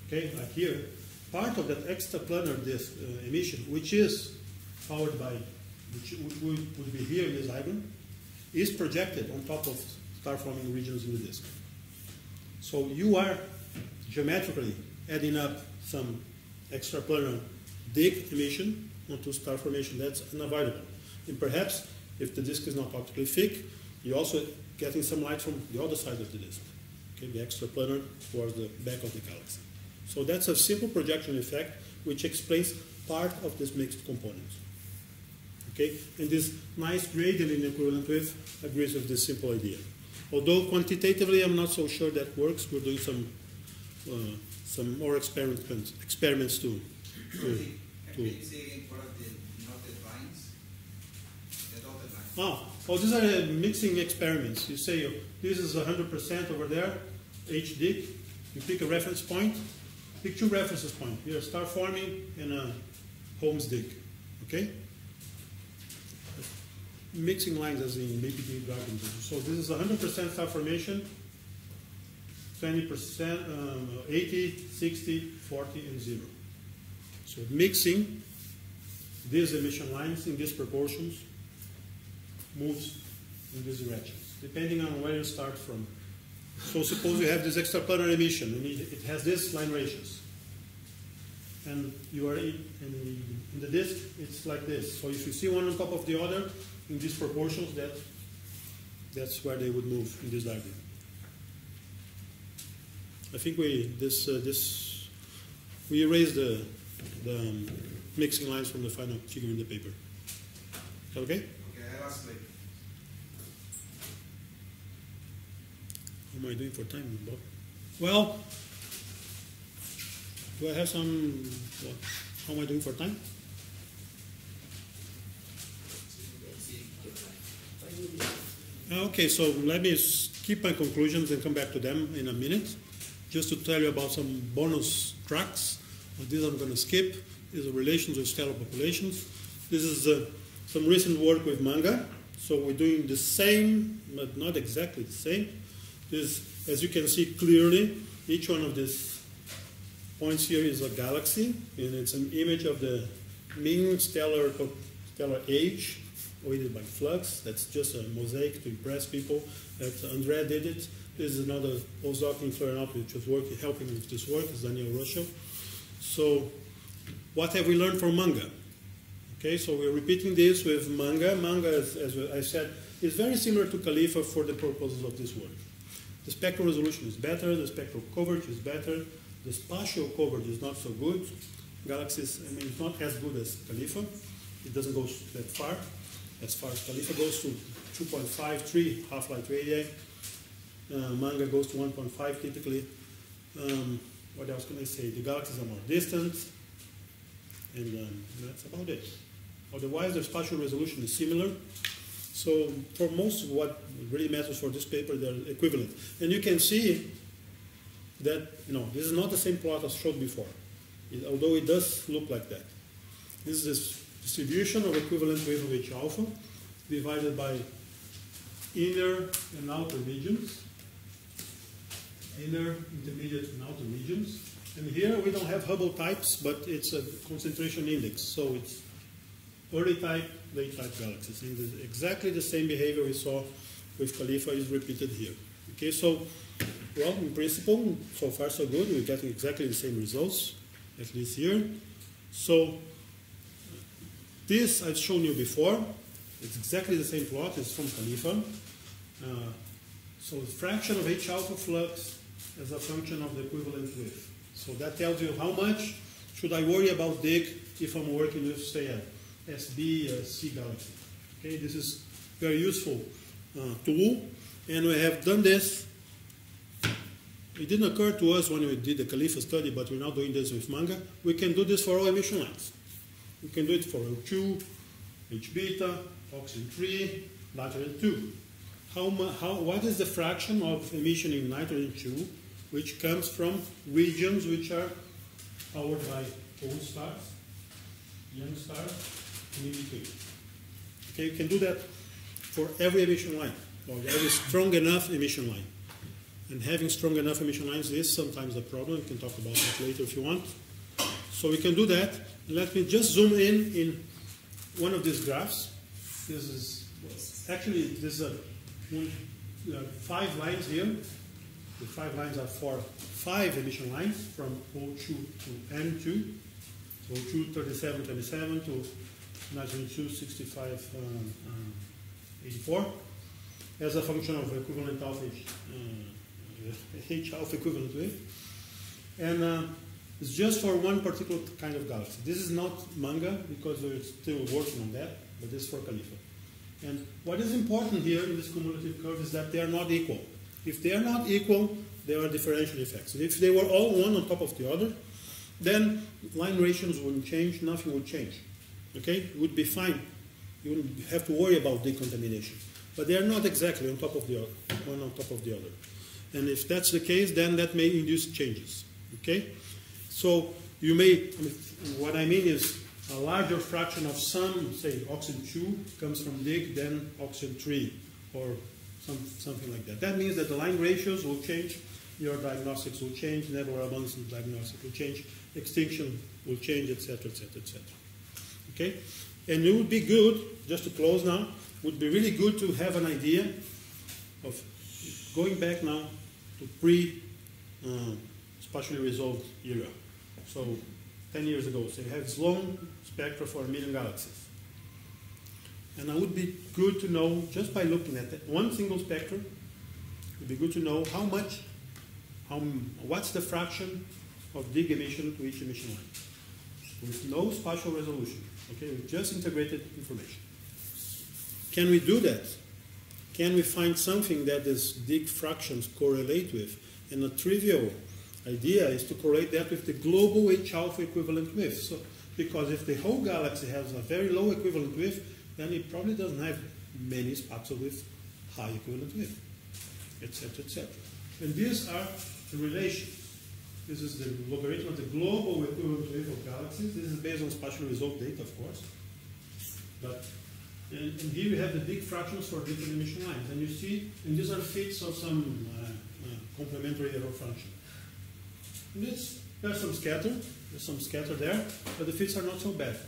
okay, like here, part of that extraplanar disk emission, which is powered by, which would be here in this diagram, is projected on top of star-forming regions in the disk. So you are geometrically adding up some extraplanar dig emission onto star formation. That's unavoidable. And perhaps, if the disk is not optically thick, you're also getting some light from the other side of the disk, okay, the extraplanar towards the back of the galaxy. So that's a simple projection effect which explains part of this mixed component. Okay, and this nice gradient in equivalent width agrees with this simple idea. Although quantitatively I'm not so sure that works, we're doing some more experiments too. Oh, these are mixing experiments. You say this is 100% over there, HDIC. You pick a reference point, pick two references points. Here, star forming and a Holmes dic. Okay? Mixing lines as in Ddt Diagram. So this is 100% star formation, 20%, 80, 60, 40, and 0. So mixing these emission lines in these proportions moves in these directions, depending on where you start from. So suppose you have this extraplanar emission, and it has these line ratios. And you are in the disk, it's like this. So if you see one on top of the other, in these proportions, that's where they would move in this diagram. I think we erased the mixing lines from the final figure in the paper. Okay? Okay, lastly. How am I doing for time, Bob? Well, do I have some? How am I doing for time? Okay, so let me skip my conclusions and come back to them in a minute, just to tell you about some bonus tracks. These I'm going to skip. These are relations with stellar populations. This is some recent work with Manga. So we're doing the same, but not exactly the same. This, as you can see clearly, each one of these points here is a galaxy, and it's an image of the mean stellar age, weighted by flux. That's just a mosaic to impress people. That Andrea did it. This is another postdoc in Florianópolis which was helping with this work, is Daniel Russell. So what have we learned from Manga? Okay, so we're repeating this with Manga. Manga, as I said, is very similar to Khalifa for the purposes of this work. The spectral resolution is better, the spectral coverage is better, the spatial coverage is not so good. Galaxies, I mean, it's not as good as Khalifa. It doesn't go that far. As far as Khalifa goes to 2.53 half-light radii. Manga goes to 1.5 typically. What else can I say? The galaxies are more distant. And that's about it. Otherwise, the spatial resolution is similar. So for most of what really matters for this paper, they're equivalent. And you can see that, this is not the same plot as showed before, although it does look like that. This is this distribution of equivalent wave of H alpha divided by inner and outer regions, inner, intermediate, and outer regions. And here we don't have Hubble types, but it's a concentration index. So it's early type, late type galaxies. And exactly the same behavior we saw with Khalifa is repeated here. Okay, so, well, in principle, so far so good. We're getting exactly the same results, at least here. So this I've shown you before. It's exactly the same plot. It's from Khalifa. So the fraction of H alpha flux as a function of the equivalent width. So that tells you how much should I worry about DIG if I'm working with, say, a SB C galaxy. Okay, this is very useful tool, and we have done this. It didn't occur to us when we did the Khalifa study, but we're now doing this with Manga. We can do this for all emission lines. We can do it for O2, H beta, oxygen 3, nitrogen 2. What is the fraction of emission in nitrogen 2 which comes from regions which are powered by old stars, young stars, and EV2? Okay, you can do that for every emission line, or every strong enough emission line. And having strong enough emission lines is sometimes a problem. We can talk about that later if you want. So we can do that. Let me just zoom in one of these graphs. This is actually this is there are 5 lines here. The 5 lines are for 5 emission lines from O2 to N2. So O2 37, 27 to nitrogen 2, 65, 84 as a function of equivalent alpha H alpha equivalent wave. And It's just for one particular kind of galaxy. This is not Manga, because we're still working on that, but this is for Khalifa. And what is important here in this cumulative curve is that they are not equal. If they are not equal, there are differential effects. And if they were all one on top of the other, then line ratios wouldn't change, nothing would change. Okay? It would be fine. You wouldn't have to worry about decontamination. But they are not exactly on top of the other, one on top of the other. And if that's the case, then that may induce changes. Okay? So you may, what I mean is a larger fraction of some, say, oxygen 2 comes from dig than oxygen 3, or something like that. That means that the line ratios will change, your diagnostics will change, nebular abundance diagnostic will change, extinction will change, etc., etc., etc. Okay? And it would be good, just to close now, would be really good to have an idea of going back now to pre-spatially resolved era. So 10 years ago, so you have Sloan spectra for 1 million galaxies. And it would be good to know, just by looking at that, one single spectrum, it would be good to know what's the fraction of dig emission to each emission line, with no spatial resolution, okay, with just integrated information. Can we do that? Can we find something that these dig fractions correlate with? And a trivial idea is to correlate that with the global H-alpha equivalent width. So, because if the whole galaxy has a very low equivalent width, then it probably doesn't have many spots with high equivalent width, etc., etc. And these are the relations. This is the logarithm of the global equivalent width of galaxies. This is based on spatially resolved data, of course. But and here we have the dig fractions for different emission lines. And you see, and these are fits of some complementary error function. There's some scatter, there, but the fits are not so bad.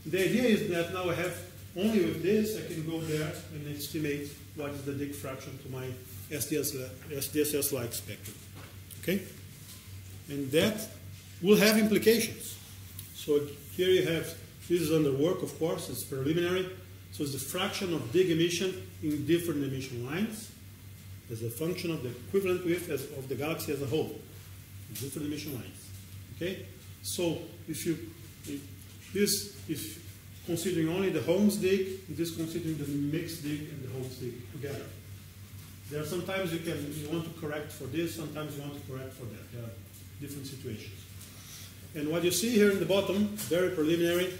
The idea is that now I have, only with this, I can go there and estimate what is the dig fraction to my SDSS-like spectrum. Okay? And that will have implications. So here you have, this is under work, of course, it's preliminary. So it's the fraction of dig emission in different emission lines as a function of the equivalent width of the galaxy as a whole. Different emission lines. Okay? So if considering only the Holmes dig, this considering the mixed dig and the Holmes dig together. There are sometimes you want to correct for this, sometimes you want to correct for that. There are different situations. And what you see here in the bottom, very preliminary,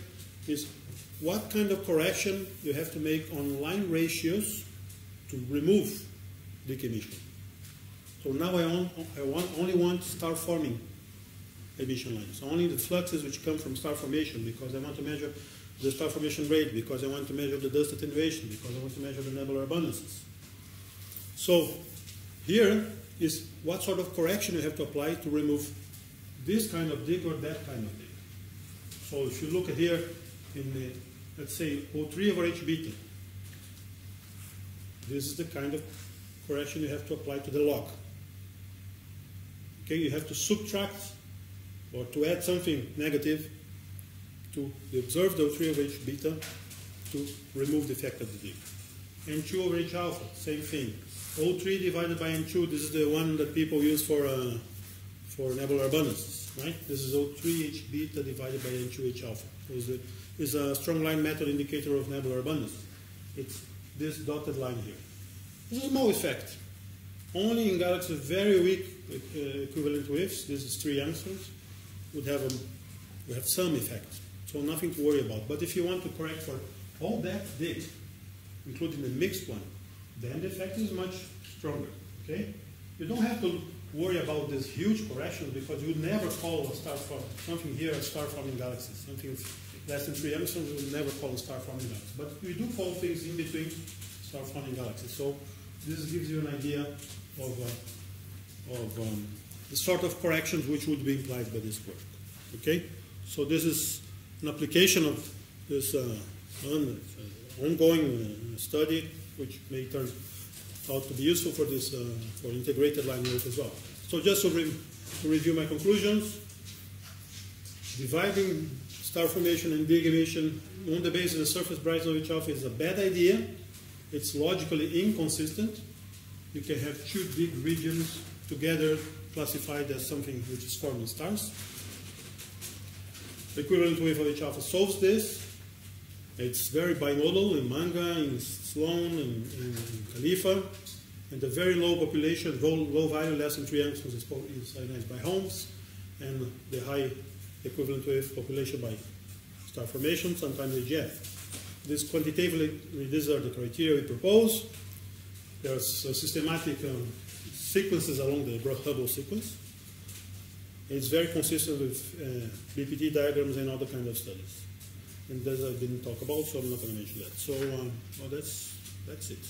is what kind of correction you have to make on line ratios to remove dig emission. So now I only want star-forming emission lines, only the fluxes which come from star formation, because I want to measure the star formation rate, because I want to measure the dust attenuation, because I want to measure the nebular abundances. So here is what sort of correction you have to apply to remove this kind of dig or that kind of dig. So if you look at here in the, let's say, O3 over H beta, this is the kind of correction you have to apply to the log. Okay, you have to subtract or to add something negative to the observed O3 over H beta to remove the effect of the dig. N2 over H alpha, same thing. O3 divided by N2, this is the one that people use for nebular abundances, right? This is O3 H beta divided by N2 H alpha. It's a strong line method indicator of nebular abundance. It's this dotted line here. This is a small effect. Only in galaxies with very weak equivalent widths, this is 3 angstroms, would have some effect. So nothing to worry about. But if you want to correct for all that dig, including the mixed one, then the effect is much stronger. Okay? You don't have to worry about this huge correction, because you would never call a something here a star-forming galaxy. Something less than 3 angstroms, you would never call a star-forming galaxy. But we do call things in between star-forming galaxies. So this gives you an idea of the sort of corrections which would be implied by this work. Okay? So this is an application of this ongoing study, which may turn out to be useful for this for integrated line work as well. So just to review my conclusions, dividing star formation and dig emission on the basis of the surface brightness of H alpha is a bad idea. It's logically inconsistent. You can have two big regions together classified as something which is forming stars. The equivalent wave of H alpha solves this. It's very bimodal in Manga, in Sloan, in Khalifa, and the very low population, low value, less than 3 angstroms is ionized by Holmes, and the high equivalent wave population by star formation, sometimes AGF. This quantitatively, these are the criteria we propose. There's systematic sequences along the Hubble sequence. It's very consistent with Ddt diagrams and other kinds of studies. And this I didn't talk about, so I'm not going to mention that. So, well, that's it.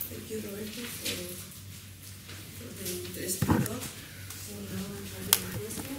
Thank you, Roberto, for the interesting talk. So now I'm having a question.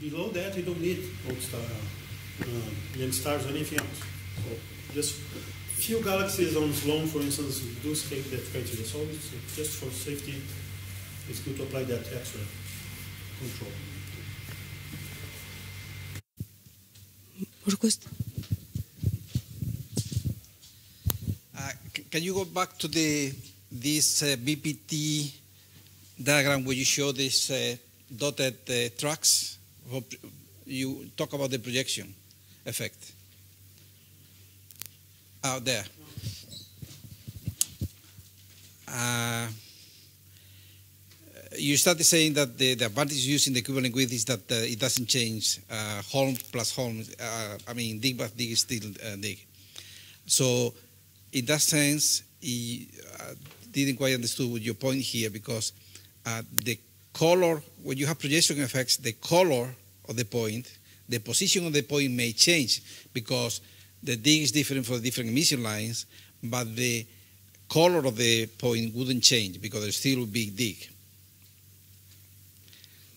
Below that, you don't need old star, young stars or anything else. So just few galaxies on Sloan, for instance, do escape that criteria. So it's just for safety, it's good to apply that extra control. Por questo. Can you go back to this BPT diagram where you show these dotted tracks? You talk about the projection effect. Out there. You started saying that the advantage using the equivalent width is that it doesn't change. Holmes plus Holmes, I mean, dig plus dig is still dig. So, in that sense, I didn't quite understand your point here, because the color, when you have projection effects, the color of the point, the position of the point may change, because the dig is different for different emission lines, but the color of the point wouldn't change because there still would be dig.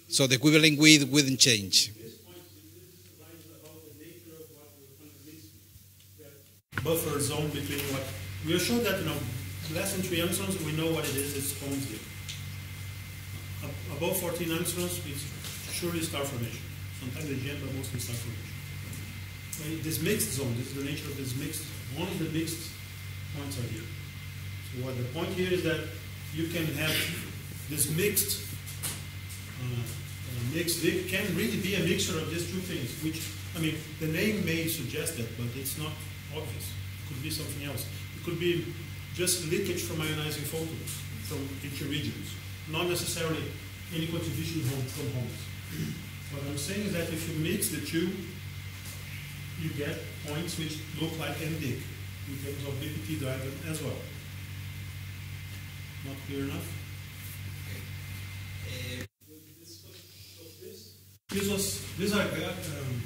So the equivalent width wouldn't change. Buffer zone between what we are sure that less than 3 angstroms, we know what it is. It's Holmes dig. Above 14 angstroms, it's surely star formation. Sometimes AGM, but mostly star formation. This mixed zone, this is the nature of this mixed zone. Only the mixed points are here. So what the point here is that you can have this mixed dig can really be a mixture of these two things, which, I mean, the name may suggest that, but it's not obvious. It could be something else. It could be just leakage from ionizing photons from each regions, not necessarily any contribution from Holmes. What I'm saying is that if you mix the two, you get points which look like MDIC in terms of BPT diagram as well. Not clear enough? Okay. These are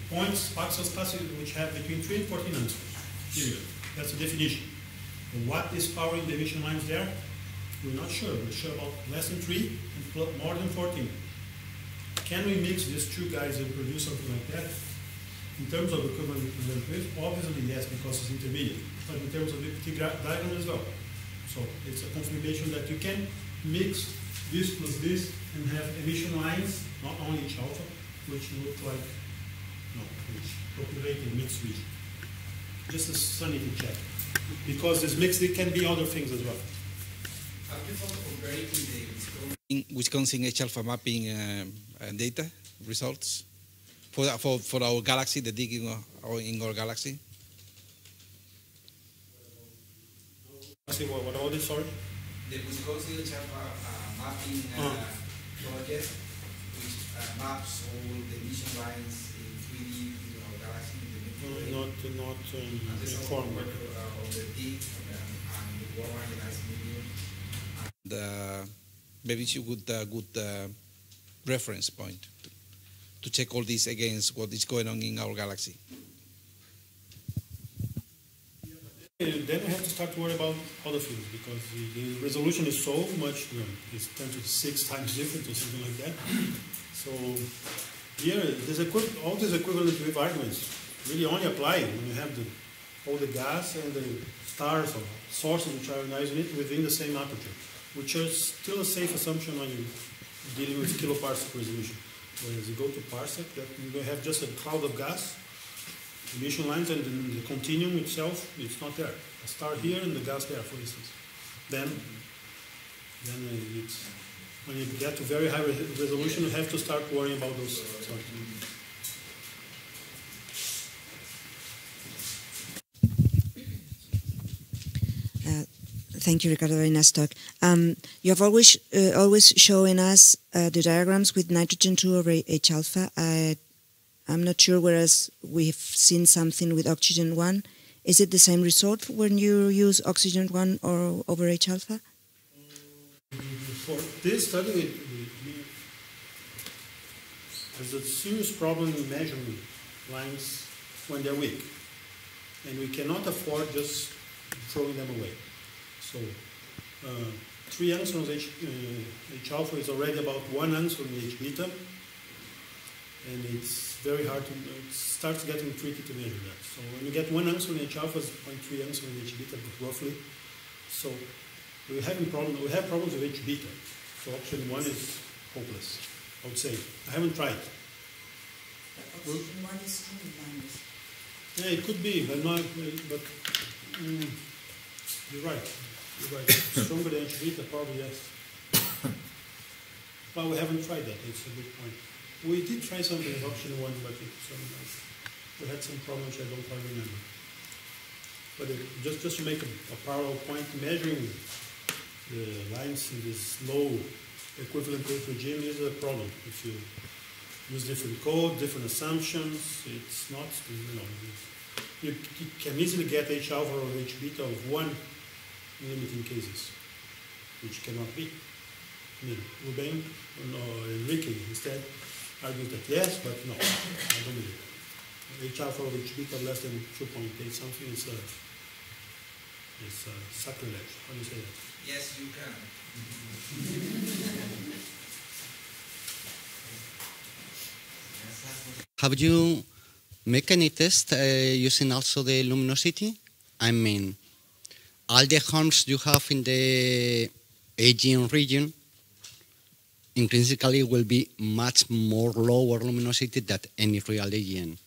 points, Paxos classes, which have between 3 and 14 angstroms. Period. That's the definition. And what is powering the emission lines there? We're not sure. We're sure about less than 3 and more than 14. Can we mix these two guys and produce something like that? In terms of equivalent width, obviously yes, because it's intermediate. But in terms of BPT diagram as well. So it's a confirmation that you can mix this plus this and have emission lines, not only H alpha, which look like, which populate in mixed region. just a sanity check. Because this mixed, it can be other things as well. Have you thought of comparing the Wisconsin H-alpha mapping data results for our galaxy, the dig in our galaxy? What about it, sorry? The Wisconsin H-alpha mapping project, which maps all the mission lines in 3D in our galaxy. Not informed. Of the dig and the warm ionized medium. And maybe it's a good reference point to check all this against what is going on in our galaxy. Then we have to start to worry about other things because the resolution is so much, it's 10 to 6 times different or something like that. So here, all these equivalent wave arguments really only apply when you have all the gas and the stars or sources which are ionizing it within the same aperture, which is still a safe assumption when you're dealing with kiloparsec resolution. Whereas you go to parsec, that you have just a cloud of gas, emission lines, and the continuum itself, it's not there. A star here and the gas there, for instance. Then it's, when you get to very high resolution, you have to start worrying about those sorts of things. Thank you, Ricardo. Very nice talk. You have always showing us the diagrams with nitrogen 2 over H-alpha. I'm not sure, whereas we've seen something with oxygen 1. Is it the same result when you use oxygen 1 or over H-alpha? For this study, there's a serious problem in measuring lines when they're weak. And we cannot afford just throwing them away. So 3 angstroms H-alpha is already about 1 angstrom H-beta. And it's very hard to, it starts getting tricky to measure that. So when you get 1 angstrom H-alpha, it's 0.3 angstrom H-beta, roughly. So we have problems with H-beta. So option 1 is hopeless, I would say. I haven't tried. Option 1 is strong lines. Yeah, it could be, but not. But you're right. You're right. Stronger than H-beta, probably yes. But we haven't tried that. It's a good point. We did try something with option 1, but we had some problems which I don't quite remember. But just to make a parallel point, measuring the lines in this low equivalent wave regime is a problem. If you use different code, different assumptions, it's not, you can easily get H-alpha or H-beta of 1 in limiting cases, which cannot be. I mean, Ruben or Enrique instead argues that yes, but no, I don't believe it. H-alpha or H-beta less than 2.8 something is sacrilege. How do you say that? Yes, you can. Have you make any test using also the luminosity? I mean, all the harms you have in the Aegean region intrinsically will be much more lower luminosity than any real Aegean.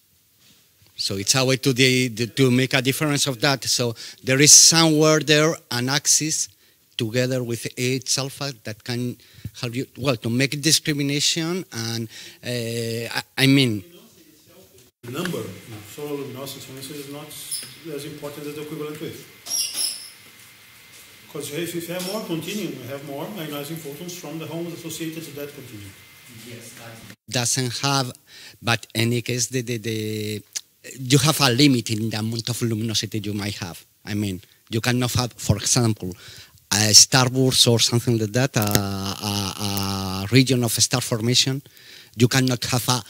So it's a way to make a difference of that. So there is somewhere there an axis together with H-alpha that can help you, well, to make discrimination. And I mean, the number of solar luminosity, for instance, is not as important as the equivalent wave. Because if you have more continuum, you have more ionizing photons from the homes associated to that continuum. Yes, doesn't have, but in any case, you have a limit in the amount of luminosity you might have. I mean, you cannot have, for example, a starburst or something like that, a region of star formation. You cannot have a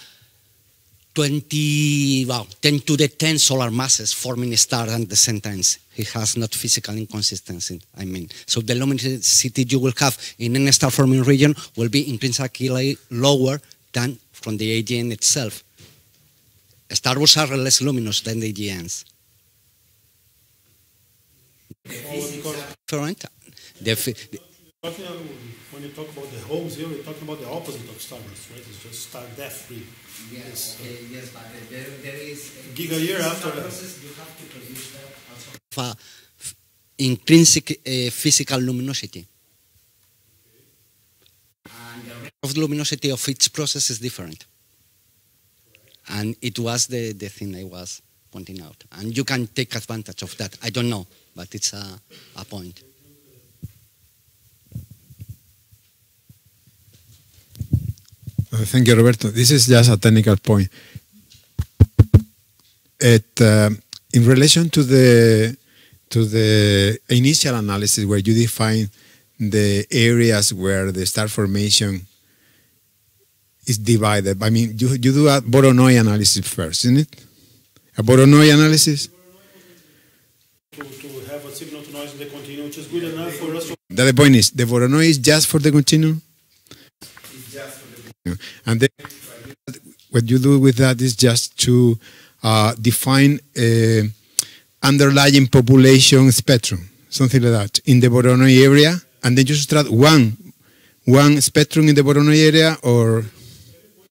10 to the 10 solar masses forming a star at the same time. It has not physical inconsistency. I mean, so the luminosity you will have in any star forming region will be intrinsically lower than from the Aegean itself. Starbursts are less luminous than the Aegeans. Different. When you talk about the homes here, we're talking about the opposite of starburst, right? It's just star death free. Yes, yes, but there is Giga year after that. process. You have to produce that also. Intrinsic physical luminosity. And the rate of luminosity of each process is different. And it was the thing I was pointing out. And you can take advantage of that. I don't know, but it's a point. Thank you, Roberto. This is just a technical point. In relation to the initial analysis where you define the areas where the star formation is divided, I mean, you do a Voronoi analysis first, isn't it? A Voronoi analysis? To have a signal to noise in the continuum, which is good enough for us to... The point is, the Voronoi is just for the continuum? It's just for the continuum. And then what you do with that is just to define underlying population spectrum, something like that, in the Voronoi area, and then you subtract one spectrum in the Voronoi area, or...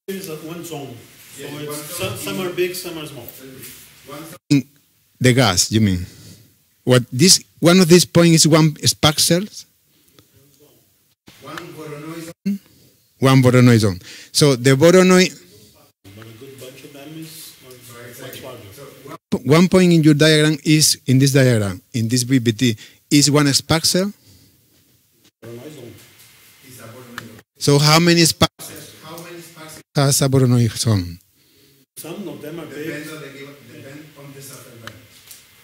It's one zone. So it's, some are big, some are small. The gas, you mean? What this one of these points is one spark cells? One Voronoi zone? One Voronoi zone. So the Voronoi... But a good bunch of them is much larger. One point in your diagram is, in this diagram, in this BBT, is one spark cell? So how many spark cells has a Voronoi zone? Some of them are big.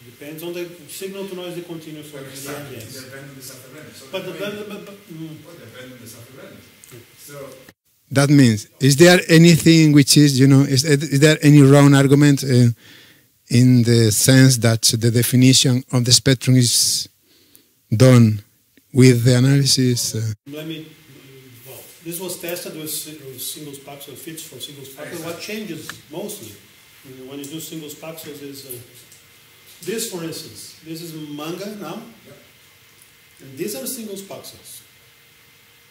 Depends on the signal to noise the continuous for the ambience. But that means, is there anything which is, is there any wrong argument in the sense that the definition of the spectrum is done with the analysis? Well, this was tested with single spaxel fits for single spaxel. What changes mostly when you do single spaxels is this, for instance. This is Manga now, and these are single spaxels.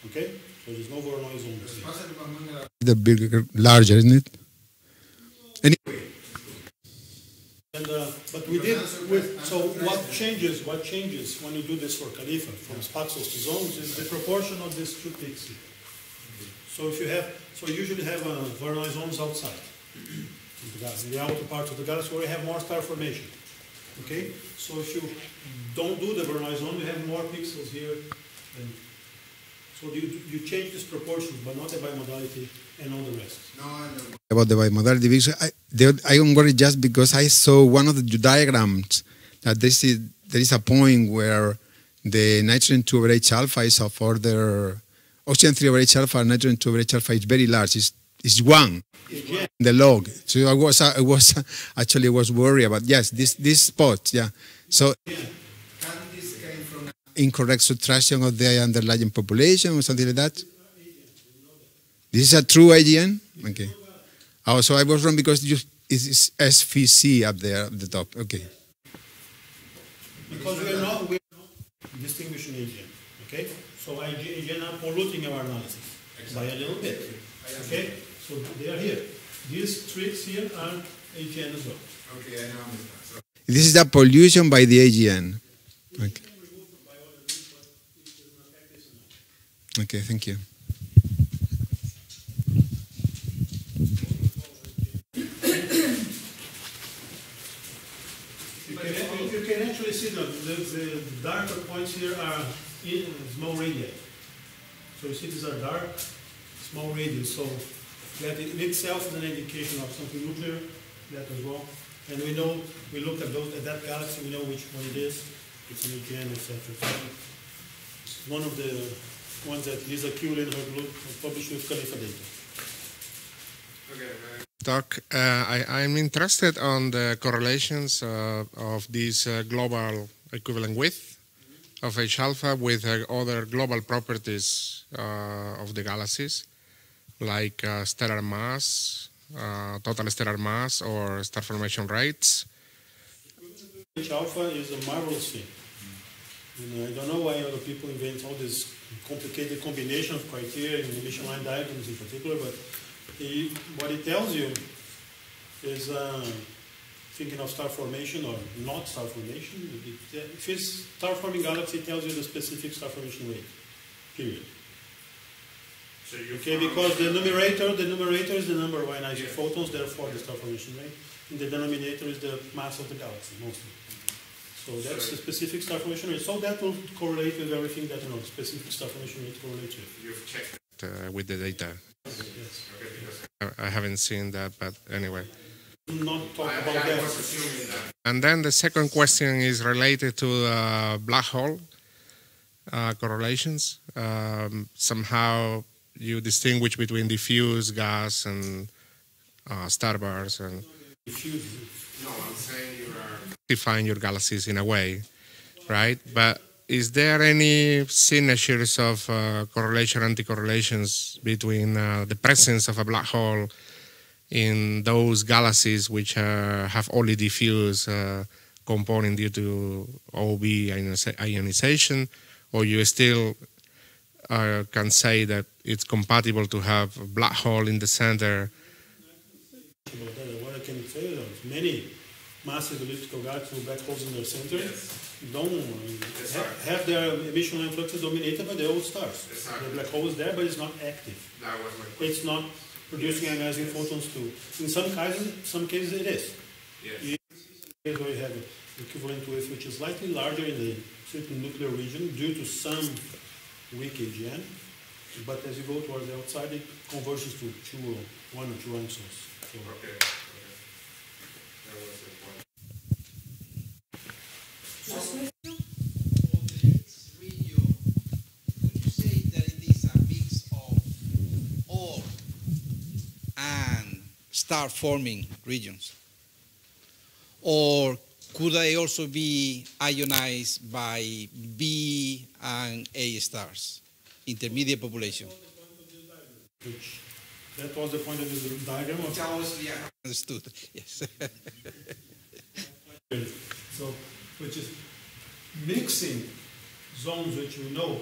Okay, so there's no Voronoi zone. The bigger, larger, isn't it? Anyway. And, but we did with, so what changes when you do this for Khalifa, from spaxels to zones, is the proportion of these two peaks here. So if you have, so you usually have Voronoi zones outside in the outer parts of the galaxy where you have more star formation. Okay, so if you don't do the Voronoi zone, you have more pixels here, and so you change these proportions, but not the bimodality and all the rest. No, about the bimodality, because I am worried just because I saw one of the diagrams that there is a point where the nitrogen 2 over H alpha is of order, oxygen 3 over H alpha, and nitrogen 2 over H alpha is very large. It's one. Yeah. The log. So I was worried about, yes, this spot, yeah. So can this came from incorrect subtraction of the underlying population or something like that? This is a true AGN? Okay. Oh, so I was wrong because it's SVC up there at the top. Okay. Because we're not distinguishing AGN. Okay? So AGN are polluting our analysis by a little bit. Okay? So they are here. These tricks here are AGN as well. Okay, I know. So this is the pollution by the AGN. Okay. Okay, thank you. You can actually see the darker points here are in small radii. So you see these are dark, small radii. So that in itself is an indication of something nuclear, that as well. And we know, we look at that galaxy, we know which one it is. It's an AGN, etc. It's one of the ones that Lisa Kuhl in her book published with Khalifa data. Okay, I'm interested on the correlations of this global equivalent width of H alpha with other global properties of the galaxies, like stellar mass, total stellar mass, or star formation rates. H alpha is a marvelous thing. And I don't know why other people invent all this complicated combination of criteria in emission line diagrams in particular, but what it tells you is thinking of star formation or not star formation. If it's star forming galaxy, it tells you the specific star formation rate, period. So okay, because the numerator is the number of ionizing photons, therefore the star formation rate, and the denominator is the mass of the galaxy, mostly. So that's the specific star formation rate. So that will correlate with everything that specific star formation rate correlates with. You've checked with the data. Yes. Okay, I haven't seen that, but anyway. Not talk about that. And then the second question is related to black hole correlations. Somehow you distinguish between diffuse gas and starburst and. Diffuse. No, I'm saying you are define your galaxies in a way, right? But is there any signatures of correlation, anti-correlations between the presence of a black hole in those galaxies which have only diffuse component due to OB ionization, or you still can say that it's compatible to have a black hole in the center? What I can say is many massive elliptical galaxies with black holes in their center don't have their emission line fluxes dominated by the old stars. The black hole is there, but it's not active. It's not producing ionizing photons too. In some cases it is. Yes. Where you have an equivalent wave which is slightly larger in the certain nuclear region due to some weak AGN, but as you go towards the outside, it converges to 1 or 2 angstroms. So, okay. That was the point. Would you say that it is a mix of all and star-forming regions? Or could they also be ionized by B and A stars, intermediate population? That was the point of the diagram. Understood, yes. So, which is mixing zones which we know,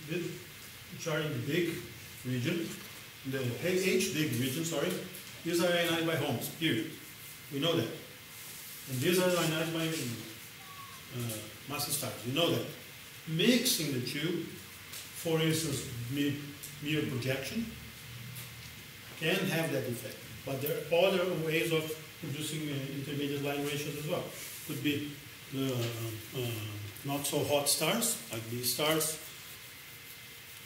which are in the big region, the H big region, sorry, these are ionized by homes, period. We know that. And these are ionized by massive stars, we know that. Mixing the two, for instance, mirror projection, can have that effect. But there are other ways of producing intermediate line ratios as well. Could be not so hot stars, like these stars.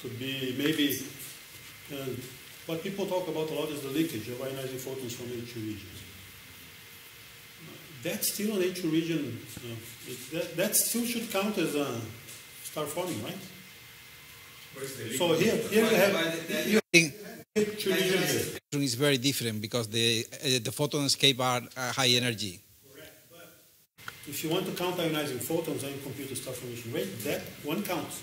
Could be maybe, what people talk about a lot is the leakage of ionizing photons from H2 regions. That's still an H2 region, that still should count as a star forming, right? So here you have is very different because the photon escape are high energy. Correct. But if you want to count ionizing photons and compute the star formation rate, that one counts.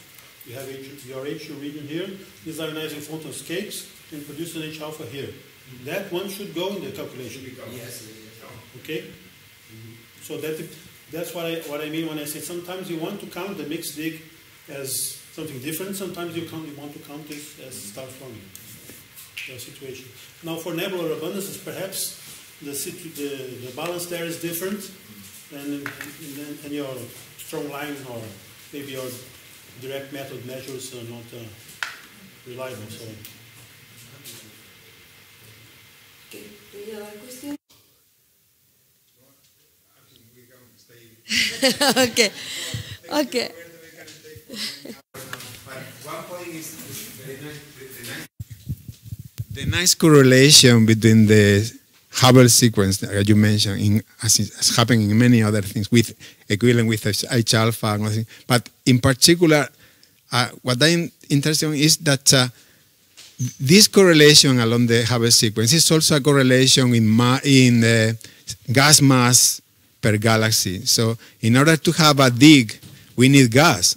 You have your H2 region here, these ionizing photon escapes and produce an H alpha here. That one should go in the calculation. Yes. Okay? So that's what I mean when I say sometimes you want to count the mixed dig as something different, sometimes you want to count this as star forming situation. Now for nebular abundances, perhaps the balance there is different and your strong lines or maybe your direct method measures are not reliable. So. Okay. Any other question? Okay. Okay. One point is the nice correlation between the Hubble sequence that you mentioned, as happening in many other things, with equivalent with H alpha and other things. But in particular, what I'm interested in is that this correlation along the Hubble sequence is also a correlation in gas mass per galaxy. So in order to have a dig, we need gas.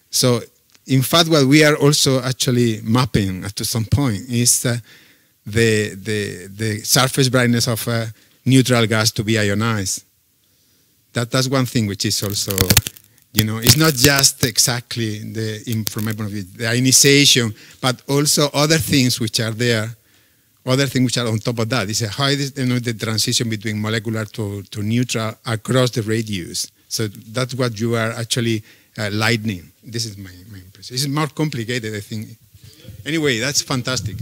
So in fact, what we are also actually mapping to some point is the surface brightness of neutral gas to be ionized. That's one thing which is also You know, it's not just exactly the information of it, the ionization, but also other things which are there, other things which are on top of that. It's how is, you know, the transition between molecular to neutral across the radius. So that's what you are actually lightening. This is my impression. It's more complicated, I think. Anyway, that's fantastic.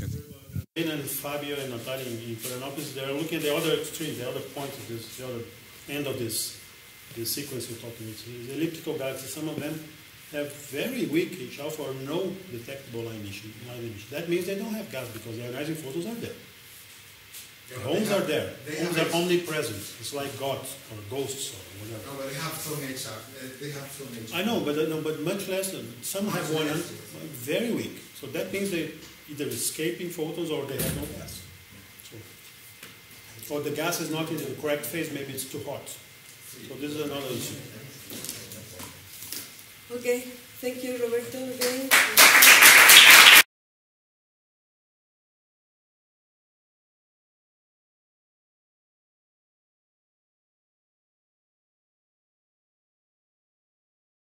And Fabio and Natalia in Florianópolis, they're looking at the other extreme, the other point of this, the other end of this sequence we're talking about. The elliptical galaxies, some of them have very weak H-alpha or no detectable line emission. That means they don't have gas because the ionizing photons are there. The homes are there. Homes are omnipresent. It's like gods or ghosts or whatever. No, but they have some H-alpha. They have some H-alpha. I know, but much less. Some have one, very weak. So that means they either escaping photons or they have no gas. So, or the gas is not in the correct phase. Maybe it's too hot. So this is another issue. Okay, thank you, Roberto, again.